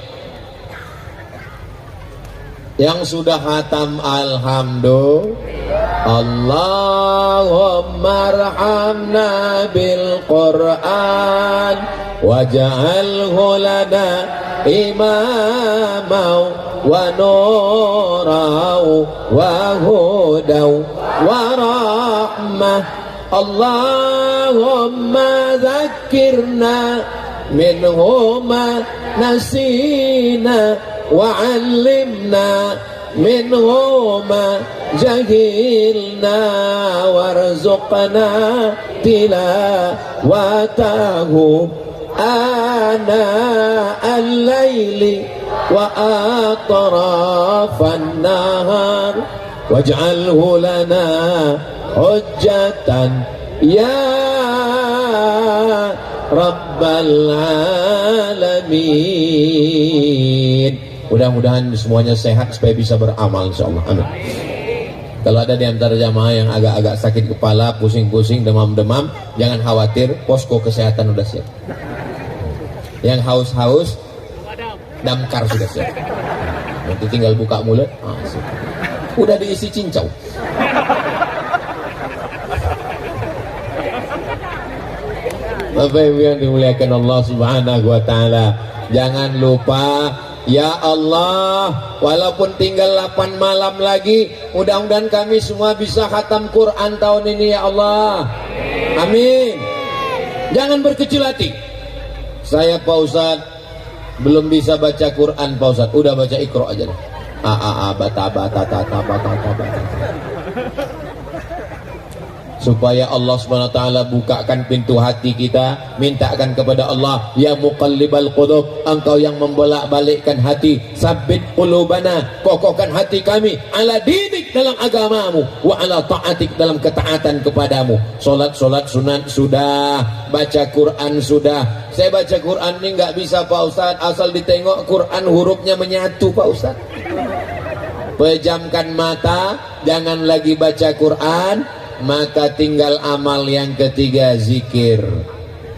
Yang sudah khatam alhamdulillah. Allahumma arhamna bil Quran waj'alhu lana imamau wa nurau wa hudau wa rahmah. Allahumma zakkirna minhuma nasina wa'allimna minhuma jahilna warzuqna tilawatahu ana al-laili wa atrafan nahar waj'alhu lana hujjatan Ya Rabbal Alamin. Mudah-mudahan semuanya sehat supaya bisa beramal insyaallah. Amin. Kalau ada di antara jamaah yang agak-agak sakit kepala, pusing-pusing, demam-demam, jangan khawatir, posko kesehatan udah siap. Yang haus-haus, damkar sudah siap. Nanti tinggal buka mulut, udah diisi cincau. Bapak Ibu yang dimuliakan Allah Subhanahu wa taala, jangan lupa ya Allah, walaupun tinggal 8 malam lagi, mudah-mudahan kami semua bisa khatam Quran tahun ini ya Allah. Amin. Jangan berkecil hati. Saya Pak Ustadz belum bisa baca Quran Pak Ustadz, udah baca Iqra aja deh. Bata supaya Allah Subhanahu wa taala bukakan pintu hati kita, mintakan kepada Allah, ya muqallibal qulub, engkau yang membolak-balikkan hati, sabbit qulubana, kokohkan hati kami ala dinik dalam agamamu, wa ala ta'atik dalam ketaatan kepadamu. Salat sunat sudah, baca Quran sudah. Saya baca Quran ini nggak bisa Pak Ustadz, asal ditengok Quran hurufnya menyatu Pak Ustadz. Pejamkan mata, jangan lagi baca Quran, maka tinggal amal yang ketiga, zikir.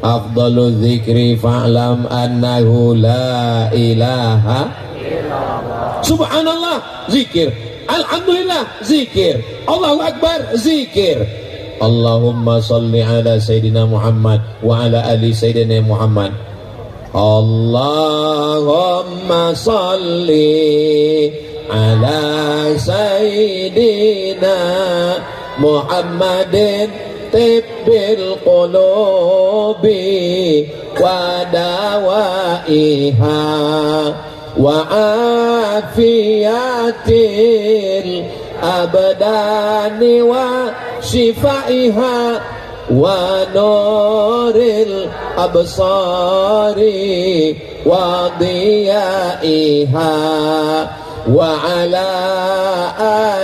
Afdalu zikri fa'lam annahu la ilaha illallah. Subhanallah, zikir. Alhamdulillah, zikir. Allahu Akbar, zikir. Allahumma salli ala Sayyidina Muhammad wa ala ali Sayyidina Muhammad. Allahumma salli ala Sayyidina Muhammadin tibbil qulubi wa dawaiha wa afiyatil abdani wa shifaiha wa nuril absari wa diyaiha wa ala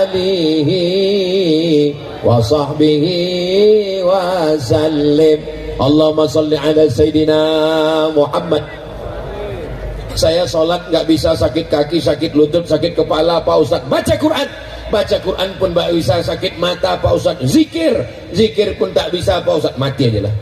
alihi wa sahbihi wa sallim. Allahumma salli ala Sayyidina Muhammad. Saya sholat nggak bisa, sakit kaki, sakit lutut, sakit kepala Pak Ustadz, baca Quran. Baca Quran pun nggak bisa, sakit mata Pak Ustadz, zikir pun tak bisa Pak Ustadz, mati aja lah.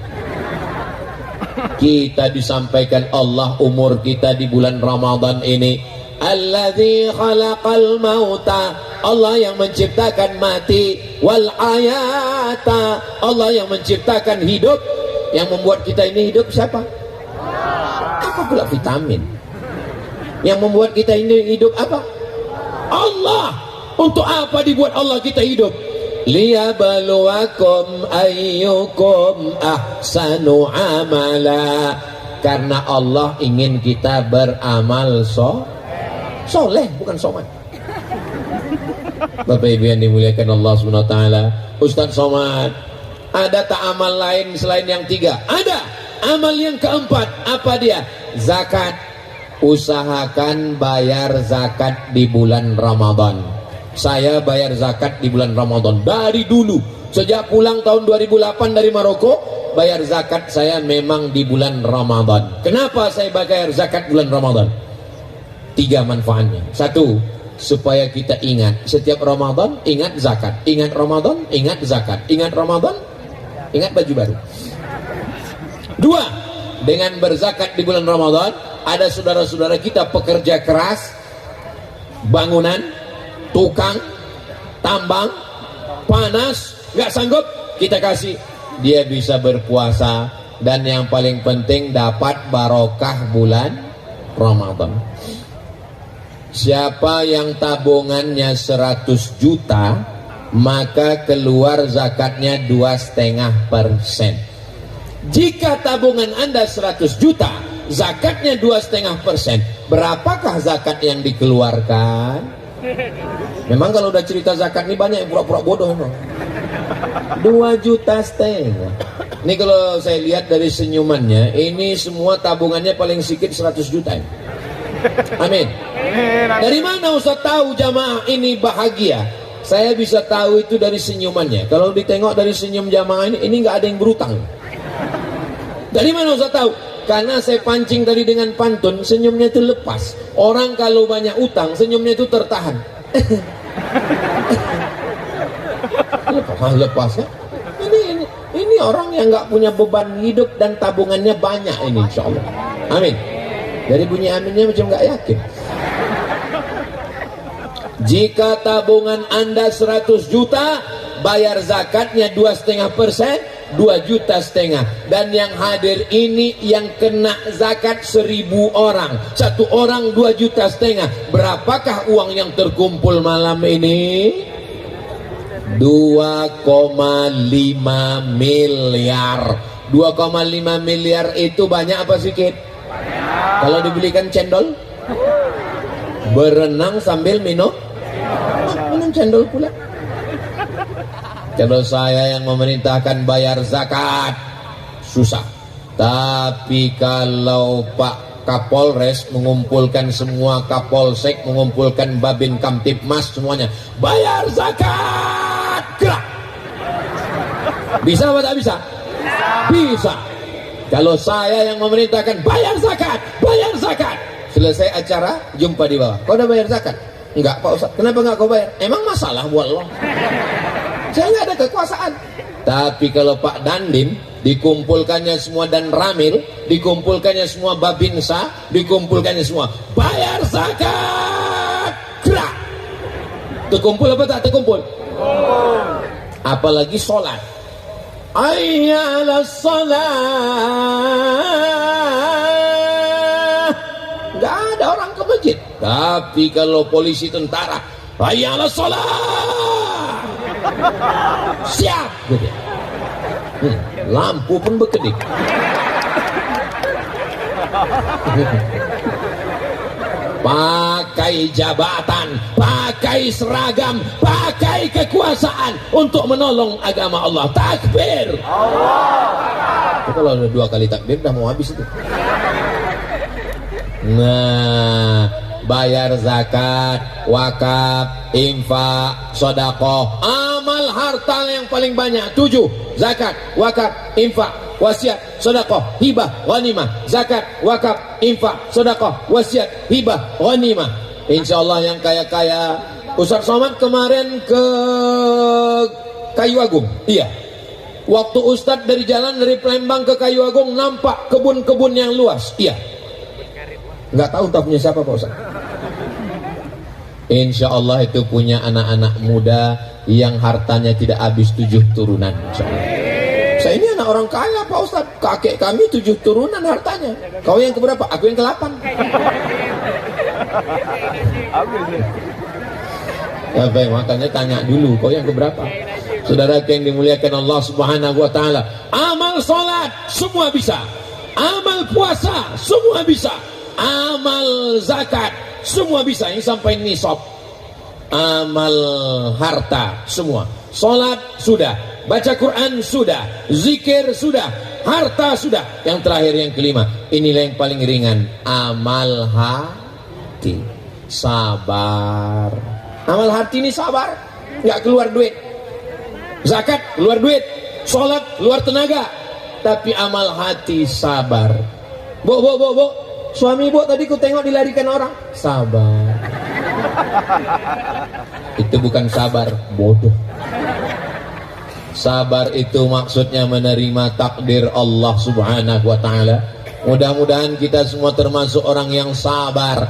Kita disampaikan Allah umur kita di bulan Ramadan ini, alladzi khalaqal mauta, Allah yang menciptakan mati, wal ayata, Allah yang menciptakan hidup. Yang membuat kita ini hidup siapa? Apa pula vitamin? Yang membuat kita ini hidup apa? Allah. Untuk apa dibuat Allah kita hidup? Liyabluwakum ayyukum ahsanu amala. Karena Allah ingin kita beramal soleh, bukan somad. Bapak Ibu yang dimuliakan Allah Subhanahu wa taala, Ustaz Somad, ada tak amal lain selain yang 3? Ada. Amal yang keempat, apa dia? Zakat. Usahakan bayar zakat di bulan Ramadan. Saya bayar zakat di bulan Ramadan dari dulu. Sejak pulang tahun 2008 dari Maroko, bayar zakat saya memang di bulan Ramadan. Kenapa saya bayar zakat bulan Ramadan? 3 manfaatnya. 1, supaya kita ingat setiap Ramadan, ingat zakat. Ingat Ramadan, ingat zakat. Ingat Ramadan, ingat baju baru. 2, dengan berzakat di bulan Ramadan, ada saudara-saudara kita pekerja keras, bangunan, tukang, tambang, panas, nggak sanggup, kita kasih, dia bisa berpuasa, dan yang paling penting dapat barokah bulan Ramadan. Siapa yang tabungannya 100 juta, maka keluar zakatnya 2,5%. Jika tabungan Anda 100 juta, zakatnya 2,5%, berapakah zakat yang dikeluarkan? Memang kalau udah cerita zakat ini banyak yang pura-pura bodoh memang. 2,5 juta. Ini kalau saya lihat dari senyumannya, ini semua tabungannya paling sedikit 100 juta. Amin. Dari mana Ustaz tahu jamaah ini bahagia? Saya bisa tahu itu dari senyumannya. Kalau ditengok dari senyum jamaah ini nggak ada yang berutang. Dari mana Ustaz tahu? Karena saya pancing tadi dengan pantun, senyumnya itu lepas. Orang kalau banyak utang, senyumnya itu tertahan. Lepas ya. Ini orang yang nggak punya beban hidup dan tabungannya banyak ini, insya Allah. Amin. Dari bunyi aminnya macam nggak yakin. Jika tabungan Anda 100 juta, bayar zakatnya 2,5%, 2,5 juta. Dan yang hadir ini yang kena zakat 1.000 orang. Satu orang 2,5 juta. Berapakah uang yang terkumpul malam ini? 2,5 miliar. 2,5 miliar itu banyak apa sedikit? Kalau dibelikan cendol, berenang sambil minum cendol pula. Kalau saya yang memerintahkan bayar zakat, susah. Tapi kalau Pak Kapolres mengumpulkan semua Kapolsek, mengumpulkan Babin Kamtipmas semuanya, bayar zakat, gerak. Bisa apa tak bisa? Bisa. Kalau saya yang memerintahkan bayar zakat, selesai acara jumpa di bawah. Kau udah bayar zakat? Enggak Pak Ustaz. Kenapa enggak kau bayar? Emang masalah buat lo? Saya nggak ada kekuasaan. Tapi kalau Pak Dandim dikumpulkannya semua, dan Ramil dikumpulkannya semua, Babinsa dikumpulkannya semua, bayar zakat, gerak. Terkumpul apa tak terkumpul? Apalagi sholat. Hayya 'alas shalah. Nggak ada orang ke masjid. Tapi kalau polisi tentara, hayya 'alas shalah, siap gitu. Lampu pun berkedip. Pakai jabatan, pakai seragam, pakai kekuasaan untuk menolong agama Allah. Takbir Allah. Kalau ada 2 kali takbir dah mau habis itu. Nah, bayar zakat, wakaf, infak, sedekah, amal harta yang paling banyak 7: zakat, wakaf, infak, wasiat, sedekah, hibah, ghanimah. Zakat, wakaf, infak, sedekah, wasiat, hibah, ghanimah. Insyaallah yang kaya-kaya. Ustaz Somad kemarin ke Kayu Agung. Iya. Waktu Ustaz dari jalan dari Palembang ke Kayu Agung, nampak kebun-kebun yang luas. Iya. Nggak tahu tak punya siapa Pak Ustaz. Insya Allah itu punya anak-anak muda yang hartanya tidak habis 7 turunan. Saya ini anak orang kaya Pak Ustaz. Kakek kami 7 turunan hartanya. Kau yang keberapa? Aku yang ke-8. Ya baik, makanya tanya dulu kau yang keberapa. Saudara yang dimuliakan Allah Subhanahu wa taala, amal salat semua bisa. Amal puasa semua bisa. Amal zakat semua bisa, yang sampai nisab. Amal harta semua. Salat sudah, baca Quran sudah, zikir sudah, harta sudah. Yang terakhir yang kelima, inilah yang paling ringan, amal hati. Sabar. Amal hati ini sabar, nggak keluar duit. Zakat keluar duit, salat keluar tenaga, tapi amal hati sabar. Bu, suami ibu tadi ku tengok dilarikan orang. Sabar. Itu bukan sabar, bodoh. Sabar itu maksudnya menerima takdir Allah Subhanahu wa taala. Mudah-mudahan kita semua termasuk orang yang sabar.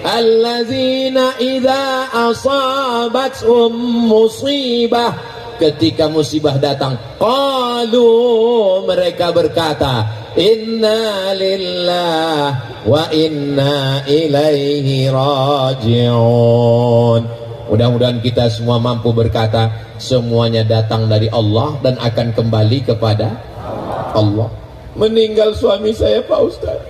Allazina idza asabathum musibah, ketika musibah datang, qalu, mereka berkata, inna lillah wa inna ilaihi raji'un. Mudah-mudahan kita semua mampu berkata, semuanya datang dari Allah dan akan kembali kepada Allah. Meninggal suami saya Pak Ustaz.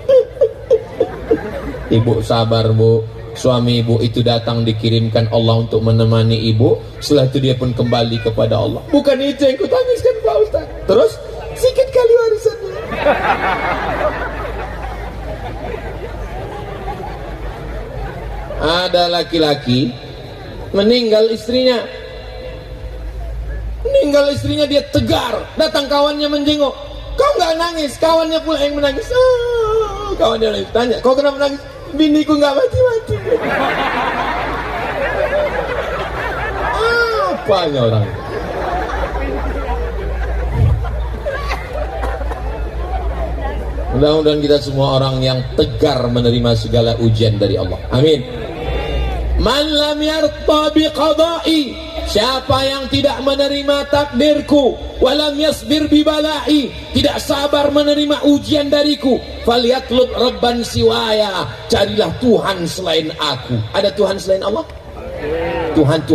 Ibu sabar Bu, suami ibu itu datang dikirimkan Allah untuk menemani ibu. Setelah itu dia pun kembali kepada Allah. Bukan itu yang kutangiskan Pak Ustaz. Terus sikit kali warisannya. Ada laki-laki meninggal istrinya, Tinggal istrinya dia tegar, datang kawannya menjenguk. Kau nggak nangis, kawannya pula yang menangis. Kawannya lagi tanya, kau kenapa menangis? Biniku nggak mati-mati. Apanya orang? Mudah-mudahan kita semua orang yang tegar menerima segala ujian dari Allah. Amin. Man lam yarda bi qada'i, siapa yang tidak menerima takdirku, walam yasbir bi bala'i, tidak sabar menerima ujian dariku, falyatlub rabban siwaya, carilah Tuhan selain aku. Ada Tuhan selain Allah? Tuhan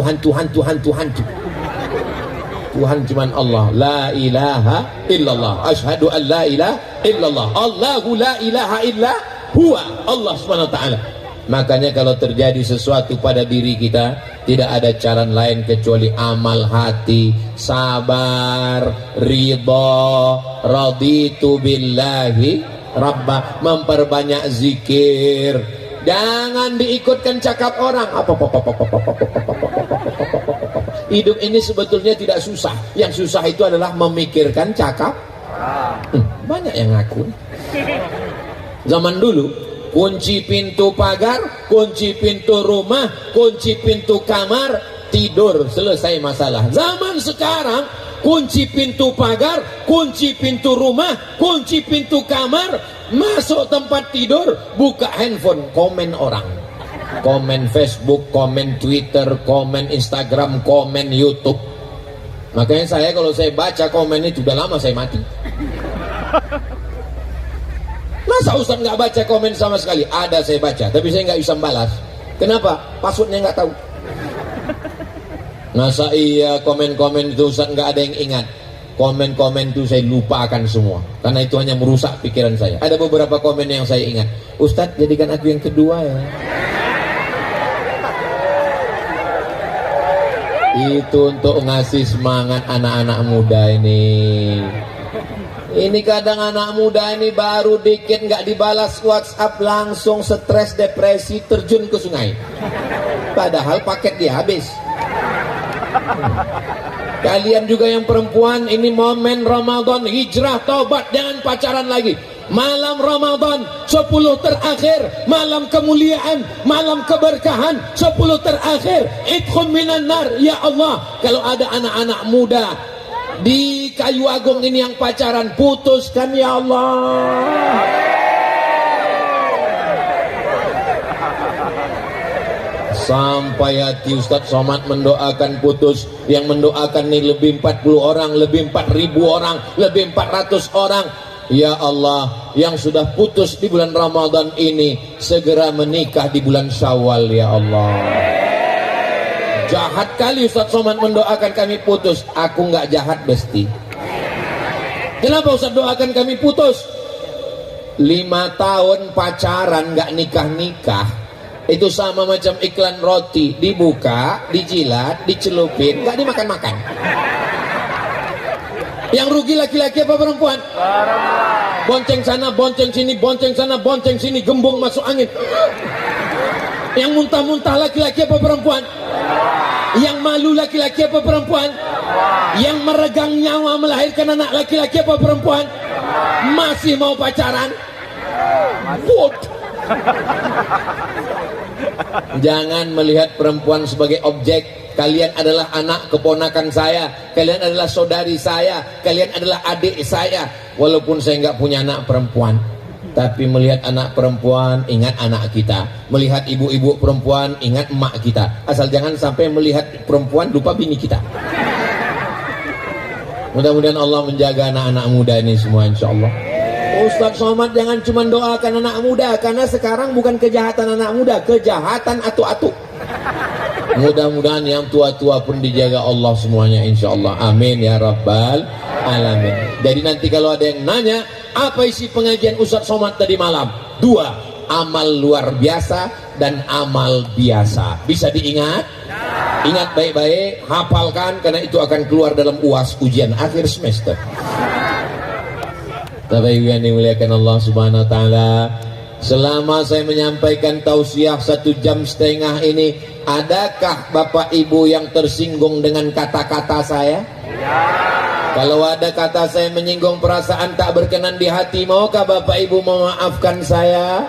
cuman Allah. La ilaha illallah, asyhadu an la ilaha illallah, Allahu la ilaha illa huwa, Allah subhanahu wa ta'ala. Makanya kalau terjadi sesuatu pada diri kita, tidak ada cara lain kecuali amal hati, sabar, ridha, raditu billahi rabba, memperbanyak zikir. Jangan diikutkan cakap orang. Hidup ini sebetulnya tidak susah. Yang susah itu adalah memikirkan cakap. Banyak yang ngaku. Zaman dulu, kunci pintu pagar, kunci pintu rumah, kunci pintu kamar, tidur, selesai masalah. Zaman sekarang, kunci pintu pagar, kunci pintu rumah, kunci pintu kamar, masuk tempat tidur, buka handphone, komen orang, komen Facebook, komen Twitter, komen Instagram, komen YouTube. Makanya saya kalau saya baca komen itu udah lama saya mati. Masa Ustaz nggak baca komen sama sekali? Ada, saya baca, tapi saya nggak bisa balas. Kenapa? Passwordnya nggak tahu. Masa iya komen-komen itu Ustaz nggak ada yang ingat? Komen-komen itu saya lupakan semua, karena itu hanya merusak pikiran saya. Ada beberapa komen yang saya ingat. Ustaz, jadikan aku yang kedua ya. Itu untuk ngasih semangat anak-anak muda ini. Ini kadang anak muda ini baru dikit nggak dibalas WhatsApp, langsung stres, depresi, terjun ke sungai. Padahal paket dia habis. Kalian juga yang perempuan, ini momen Ramadan, hijrah, tobat, jangan pacaran lagi. Malam Ramadan 10 terakhir, malam kemuliaan, malam keberkahan, 10 terakhir, idkhul minan nar. Ya Allah, kalau ada anak-anak muda di Kayu Agung ini yang pacaran, putuskan ya Allah. Sampai hati Ustadz Somad mendoakan putus. Yang mendoakan ini lebih 40 orang, lebih 4.000 orang, lebih 400 orang. Ya Allah, yang sudah putus di bulan Ramadan ini, segera menikah di bulan Syawal ya Allah. Jahat kali Ustadz Somad mendoakan kami putus. Aku nggak jahat besti. Kenapa Ustadz doakan kami putus? 5 tahun pacaran nggak nikah-nikah, itu sama macam iklan roti, dibuka, dijilat, dicelupin, nggak dimakan-makan. Yang rugi laki-laki apa perempuan? Bonceng sana, bonceng sini, bonceng sana, bonceng sini, gembung masuk angin. Yang muntah-muntah laki-laki apa perempuan? Yang malu laki-laki apa perempuan? Yang meregang nyawa melahirkan anak laki-laki apa perempuan? Masih mau pacaran? Jangan melihat perempuan sebagai objek. Kalian adalah anak keponakan saya, kalian adalah saudari saya, kalian adalah adik saya. Walaupun saya nggak punya anak perempuan, tapi melihat anak perempuan ingat anak kita, melihat ibu-ibu perempuan ingat emak kita. Asal jangan sampai melihat perempuan lupa bini kita. Mudah-mudahan Allah menjaga anak-anak muda ini semua, insya Allah. Ustadz Somad jangan cuma doakan anak muda, karena sekarang bukan kejahatan anak muda, kejahatan atu-atu. Mudah-mudahan yang tua-tua pun dijaga Allah semuanya, insya Allah. Amin ya rabbal alamin. Jadi nanti kalau ada yang nanya apa isi pengajian Ustadz Somad tadi malam, 2, amal luar biasa dan amal biasa. Bisa diingat? Ingat baik-baik, hafalkan, karena itu akan keluar dalam UAS, ujian akhir semester. Bapak Ibu yang dimuliakan Allah Subhanahu wa taala, selama saya menyampaikan tausiah 1,5 jam ini, adakah Bapak Ibu yang tersinggung dengan kata-kata saya? Kalau ada kata saya menyinggung perasaan tak berkenan di hati, maukah Bapak Ibu memaafkan saya?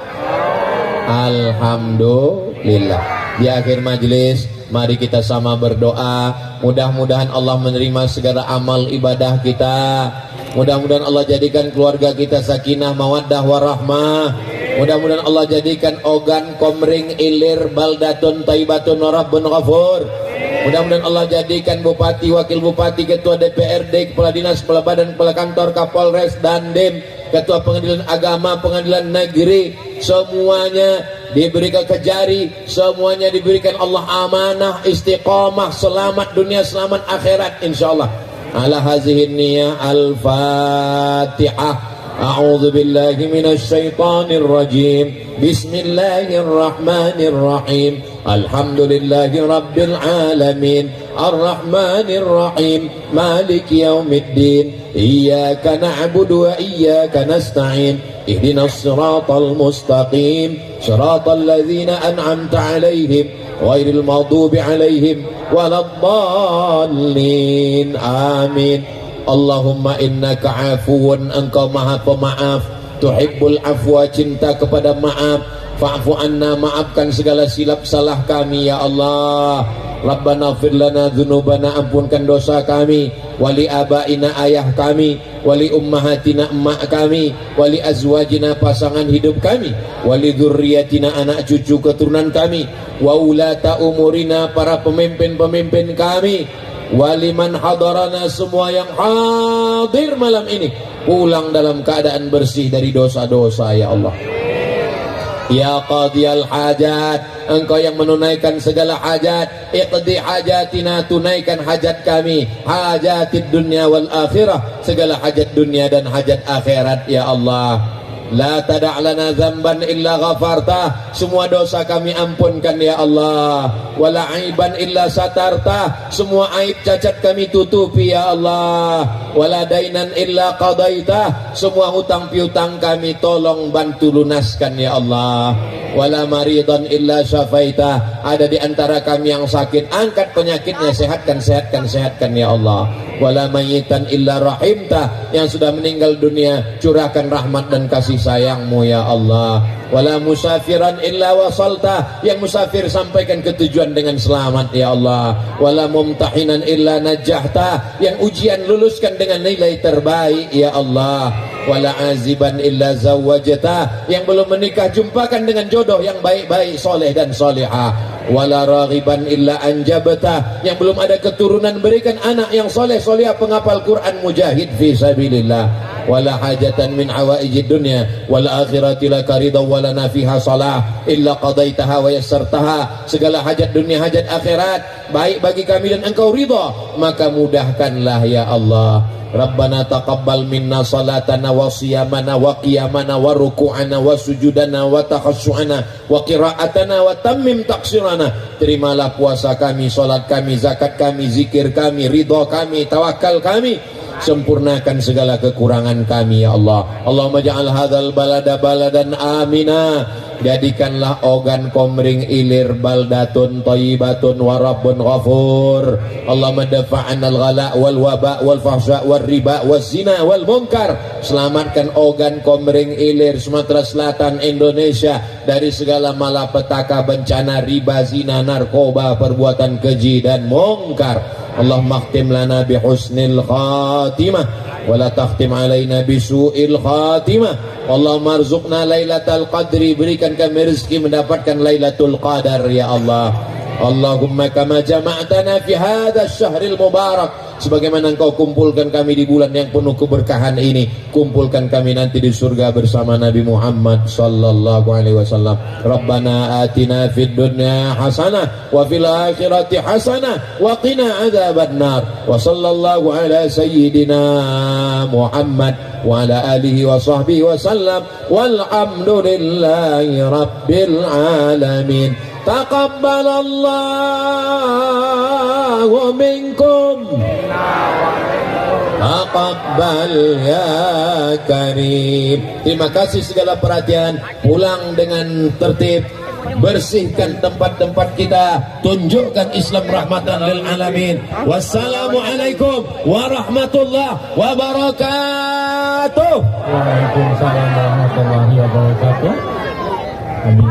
Alhamdulillah. Di akhir majelis, mari kita sama berdoa. Mudah-mudahan Allah menerima segala amal ibadah kita. Mudah-mudahan Allah jadikan keluarga kita sakinah, mawaddah, warahmah. Mudah-mudahan Allah jadikan Ogan, Komring, Ilir, Baldatun, Taibatun, Rabbun Ghafur. Mudah-mudahan Allah jadikan Bupati, Wakil Bupati, Ketua DPRD, Kepala Dinas, Kepala Badan, Kepala Kantor, Kapolres, Dandim, Ketua Pengadilan Agama, Pengadilan Negeri, semuanya diberikan kejari, semuanya diberikan Allah amanah, istiqamah, selamat dunia, selamat akhirat insyaallah. Ala hazihin niyah. Al-Fatihah. A'udzu billahi minasy syaithanir rajim. Bismillahirrahmanirrahim. Alhamdulillahi rabbil alamin. Arrahmanir rahim. Maliki yaumiddin. Iyyaka na'budu wa iyyaka nasta'in. Ihdinas siratal mustaqim. Siratal ladzina an'amta 'alaihim ghairil maghdubi 'alaihim waladdallin. Amin. Allahumma innaka afuwun, engkau maha pemaaf, tuhibbul afwa, cinta kepada maaf, fa'fu anna, maafkan segala silap salah kami ya Allah. Rabbana ighfir lana dzunubana, ampunkan dosa kami, wali abaina, ayah kami, wali ummahatina, emak kami, wali azwajina, pasangan hidup kami, wali dzurriyyatina, anak cucu keturunan kami, wa ulata umurina, para pemimpin-pemimpin kami, waliman hadarana, semua yang hadir malam ini pulang dalam keadaan bersih dari dosa-dosa ya Allah. Ya qadiyal hajat, engkau yang menunaikan segala hajat, iqdi hajatina, tunaikan hajat kami, hajatid dunya wal akhirah, segala hajat dunia dan hajat akhirat ya Allah. La tada' lana dzamban illa ghafartah, semua dosa kami ampunkan ya Allah. Wala aiban illa satartah, semua aib cacat kami tutupi ya Allah. Wala dainan illa qadaitah, semua hutang piutang kami tolong bantu lunaskan ya Allah. Wala maridan illa syafaitah, ada di antara kami yang sakit, angkat penyakitnya, sehatkan ya Allah. Wala mayyitan illa rahimtah, yang sudah meninggal dunia curahkan rahmat dan kasih sayangmu ya Allah. Wala musafiran illa wasaltah, yang musafir sampaikan ke tujuan dengan selamat ya Allah. Wala mumtahinan illa najahta, yang ujian luluskan dengan nilai terbaik ya Allah. Wala aziban illa zawwajta, yang belum menikah jumpakan dengan jodoh yang baik-baik, soleh dan solehah. Wala raghiban illa anjabta, yang belum ada keturunan berikan anak yang soleh solehah, penghafal Quran, mujahid fi sabilillah. Wala hajatan min hawaijid dunya wal akhirati laka ridha walana fiha salah illa qadaitaha wa yassartaha, segala hajat dunia hajat akhirat baik bagi kami dan engkau ridha, maka mudahkanlah ya Allah. Rabbana taqabbal minna salatana wa siyamana wa qiyamana wa ruku'ana wa sujudana wa takhassu'ana wa qira'atana wa tammim taqsirana. Terimalah puasa kami, salat kami, zakat kami, zikir kami, ridha kami, tawakal kami, sempurnakan segala kekurangan kami ya Allah. Allahumma ja'al hadzal balada baladan amina, jadikanlah Ogan, Komring, Ilir baldatun thayyibatun wa rabbun ghafur. Allahumma dafa'an al-ghala wal waba wal fahsya wal riba wal zina wal munkar. Selamatkan Ogan, Komring, Ilir, Sumatera Selatan, Indonesia dari segala malapetaka, bencana, riba, zina, narkoba, perbuatan keji dan munkar. Allahumma khtim lana bi husnil khatimah wa la takhtim alaina bi su'il khatimah. Allahumma arzuqna lailatul qadri, berikan kami rezeki mendapatkan lailatul qadar ya Allah. Allahumma kama jama'tana fi hadzal syahril mubarak, sebagaimana engkau kumpulkan kami di bulan yang penuh keberkahan ini, kumpulkan kami nanti di surga bersama Nabi Muhammad sallallahu alaihi wasallam. Rabbana atina fid dunya hasanah wa fil akhirati hasanah wa qina adzabannar. Wa sallallahu ala sayyidina Muhammad wa ala alihi wa sahbihi wa sallam walhamdulillahi rabbil alamin. Taqabbalallahu minkum, taqabbal ya karim. Terima kasih segala perhatian, pulang dengan tertib, bersihkan tempat-tempat kita, tunjukkan Islam rahmatan lil alamin. Wassalamualaikum warahmatullahi wabarakatuh. Waalaikumsalam warahmatullahi wabarakatuh. Amin.